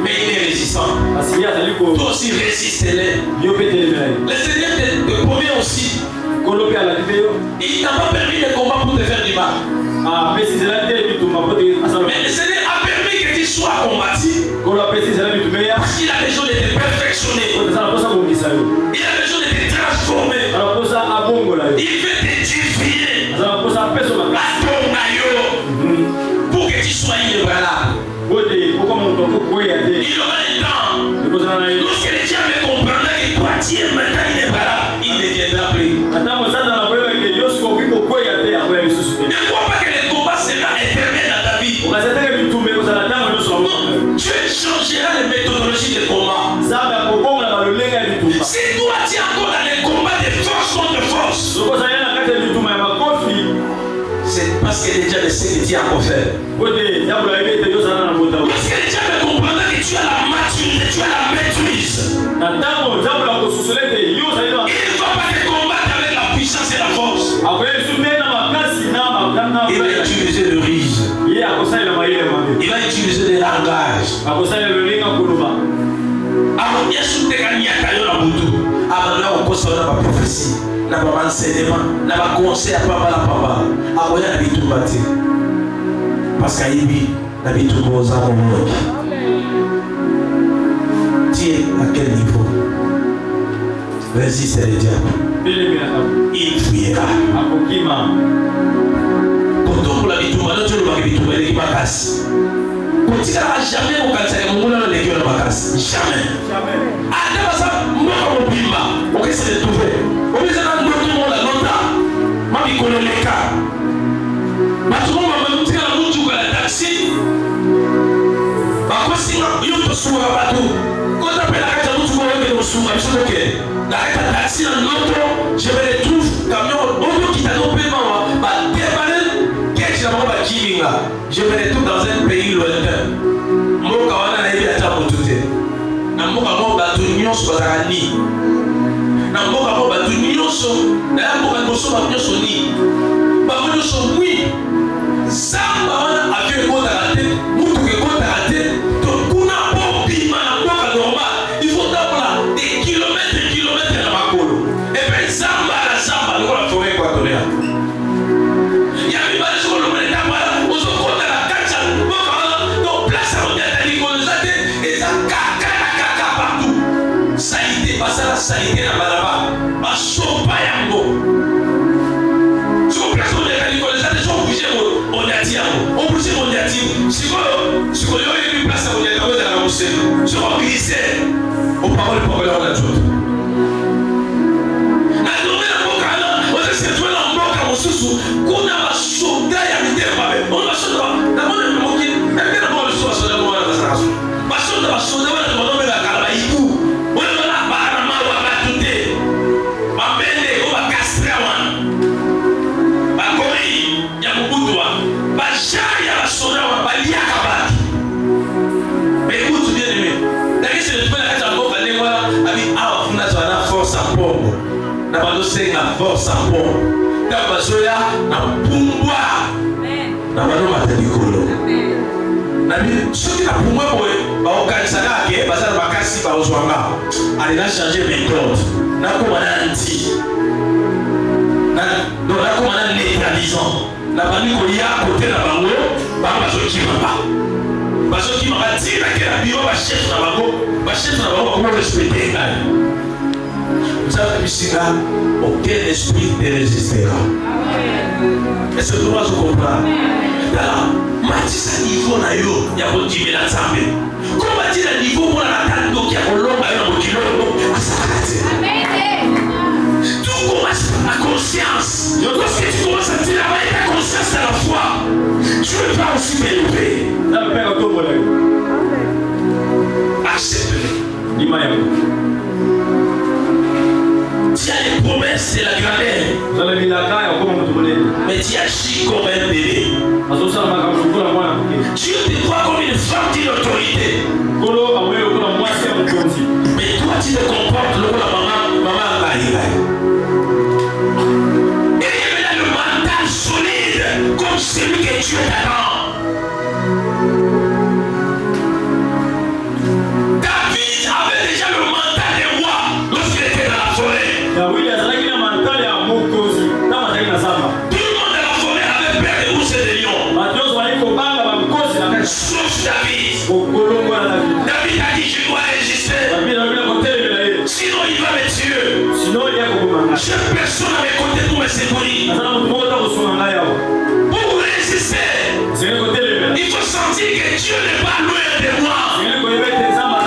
mais il est résistant. Toi aussi résiste-les. Le Seigneur te promet aussi. Il t'a pas permis de combattre pour te faire du mal. Mais le Seigneur a permis que tu sois combattu. Parce qu'il a besoin de te perfectionner. Il a besoin de te transformer. Il veut te défier. Pour que tu sois inébranlable. Il aura le temps. Lorsque les gens me comprendront que toi tu es maintenant inébranlable, il ne viendra plus. Ne crois pas que le combat sera éternel dans ta vie. Non, tu changeras les méthodologies de combat. Si toi tu es encore dans les combats de force contre force, c'est parce que les gens ne savent que tu as encore fait. Parce que les gens ne comprennent que tu as la maturité, tu as la maîtrise. Il ne va pas te combattre avec la puissance et la force. Il va utiliser le ruse. Il va utiliser le langage. Alors, bien sûr, tu as gagné la boutou. Alors là, on consomme la prophétie. Na ba enseignement, na ba conseil à papa la papa. Akoya na bitu bati. Parce que ibi na bitu boza mo. Tu es à quel niveau? Résiste le diable. Il fuira. Quand on la bitu, maintenant tu le vas bitu, elle est bakasi. Quand tu n'as jamais au calcul, mon nom n'est que la bakasi. Jamais. Ada basa mo ko bimba. Ok, c'est tout fait. On est dans le monde la nota. Mami kololeka. Batumo mama mtika la mutu kwa la taxi. Bakosi yo to suwa batu. Quand appelle la carte mutu kwa le suwa, je sais que la carte taxi dans l'autre, je vais les trouver camion au qui t'a dopé maman. Ba déballer qu'est-ce que va kiminga. Je vais les trouver dans un pays lointain. Moka wana na ibi ata mutute. Na moka mo batu nyonso bazani. Na mboka mo batu nyonso na ya mboka nyonso ba nyonso ni ba nyonso mwi samba wana afie kota kate mutu ke kota kate to kuna bombi na mboka normal il faut d'abord des kilomètres na makolo et puis samba le la forêt équatoriale ya mi ba so lo mena mala ozo kota la kacha mboka wana to place mondiale ni kolosate et ça kaka partout ça a été passé la sanité na balaba ba sopa yango so place mondiale ni kolosate so bouger on a dit on bouger on a dit siko yo ni place mondiale ko na muselo so on glissait au parole pour la nature na domena mboka na on se trouve na mboka mosusu kuna ba soda ya mitemba on va soda na mona moki na kena mo so soda mo na sa ba soda wana to no mela kala iku wala na bara mawa batute mabende o ba kastra wana ba koi ya mubudwa ba jaya ba soda wa balia kabaki mais écoute bien aimé dès que c'est le père à mboka ne wala abi awa funa na force à pombo na ba do senga force à pombo ta ba soya na pumbwa na ba do matelikolo nabi soki na pumwe boye baokanisaka ake bazala bakasi baozwanga alela changer méthode nakoma na anti nakoma na neutralisant na bandi koya côté na bango bazokimaka tina ke na biro bachef na bango bako respecte ngai nzambe bisinga aucun esprit te résistera. Est-ce que tu vas comprendre? Matisa niveau na yo ya kondimela nzambe komati na niveau mona na tandoki ya kolonga yo na mokilo asakate. Tout commence à conscience. Lorsque tu commences à travailler ta conscience à la foi, Dieu va aussi m'élever. Accepte-le. Tu as les promesses de la grandeur, mais tu agis comme un bébé. Dieu te voit comme une femme d'une autorité, mais toi tu te comportes comme la maman. Et il y a le mental solide comme celui que Dieu t'attend. David avait déjà le mental des rois lorsqu'il était dans la forêt. Tout le monde dans la forêt avait peur des ours et des lions. Sauf David. David a dit je dois résister. Sinon il va me tuer. J'ai personne à mes côtés pour me secourir. Pour résister, il faut sentir que Dieu n'est pas loin de moi.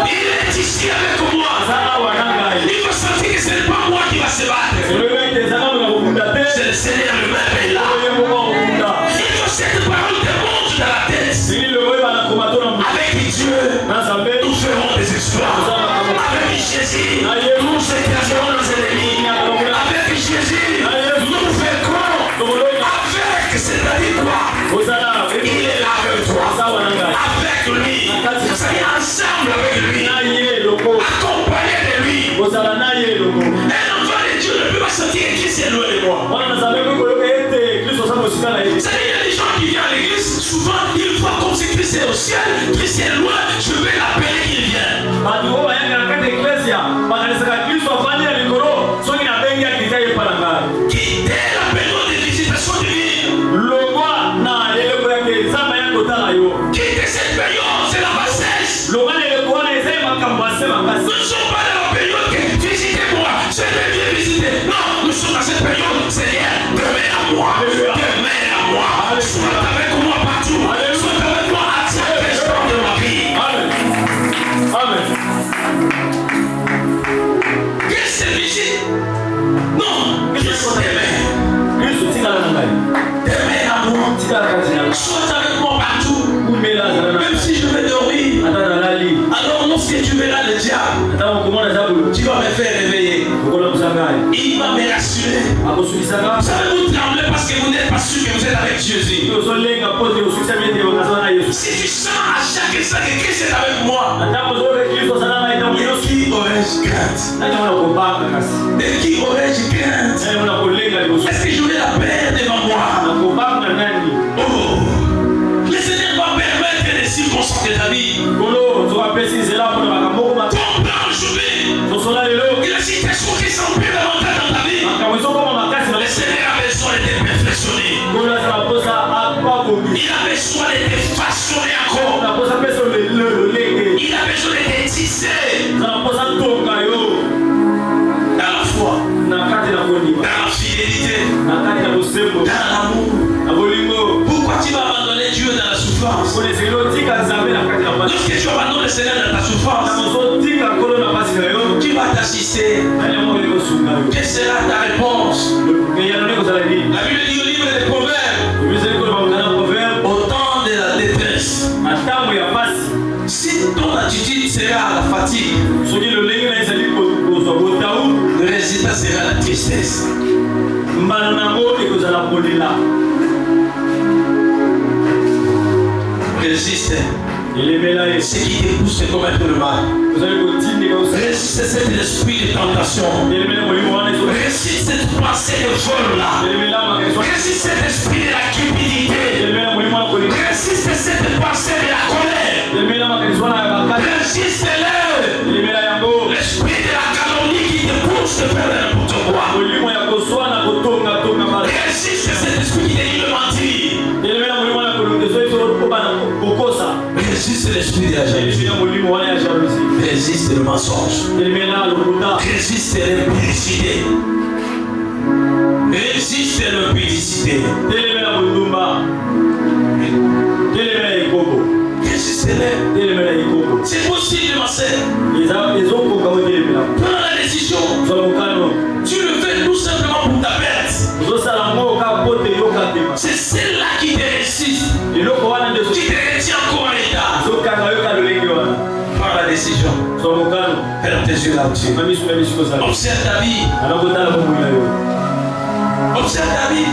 Il est ici avec moi. Il faut sentir que ce n'est pas moi qui va se battre. C'est le Seigneur lui-même est là. Il faut cette parole de monte dans la tête. Avec Dieu, nous ferons des exploits. Avec Jésus, nous écraserons nos ennemis. Avec Jésus, nous vaincrons. Avec c'est-à-dire quoi? Il est là avec toi. Avec lui. C'est ensemble avec lui. Accompagné de lui. Un enfant de Dieu ne peut pas sentir que Christ est loin de moi. C'est-à-dire, il y a des gens qui viennent à l'église, souvent ils voient comme si Christ est au ciel, Christ est loin, je vais l'appeler qu'il vient. Quitter la période de visitation divine. Quitter cette période, c'est la bassesse. Nous ne sommes pas dans la période que visitez-moi, je vais bien visiter. Non, nous sommes dans cette période, Seigneur, demeure à moi. Sois avec moi partout. Sois avec moi à chaque instant de ma vie. Amen. Qu'est-ce que c'est visite? Non, Christ t'aimait. T'aimais à moi. Sois avec moi partout. Même si je vais dormir. Alors lorsque tu verras le diable, tu vas me faire réveiller. Il va me rassurer. Ça va vous trembler parce que vous n'êtes pas sûr que vous êtes avec Jésus. Si tu sens à chaque instant que Christ est avec moi, de qui aurais-je crainte? De qui aurais-je crainte? Est-ce que j'aurai la paix devant moi? Oh, le Seigneur va permettre les circonstances de ta vie. Comprends aujourd'hui. Il a si tes choses qui sont plus davantage dans ta vie. Le Seigneur a besoin de te perfectionner. Il a besoin de te façonner encore. Il a besoin de te tisser. Dans la foi, dans la fidélité, dans l'amour. Pourquoi tu vas abandonner Dieu dans la souffrance? Lorsque tu abandonnes le Seigneur dans ta souffrance, qui va t'assister? Quelle sera ta réponse? La Bible dit au livre des Proverbes, au temps de la détresse, si ton attitude sera la fatigue, le résultat sera la tristesse. Résiste. Ce qui te pousse comme un peu le mal. Résiste cet esprit de tentation. Résiste cette pensée de vol là. Résiste cet esprit de la cupidité. Résiste cette pensée de la colère. Résiste-le. L'esprit de la calomnie qui te pousse de faire n'importe quoi. Résiste cet esprit qui te dit de mentir. l'esprit de la jalousie. Résiste le mensonge. Résiste l'impudicité. Résiste l'impudicité. Résistez-les. C'est possible, ma sœur. Prends la décision. Tu le fais tout simplement pour ta perte. C'est celle-là qui te résiste, qui te retient encore en état. Prends la décision. Ferme tes yeux là-dessus. Observe ta vie. Observe ta vie.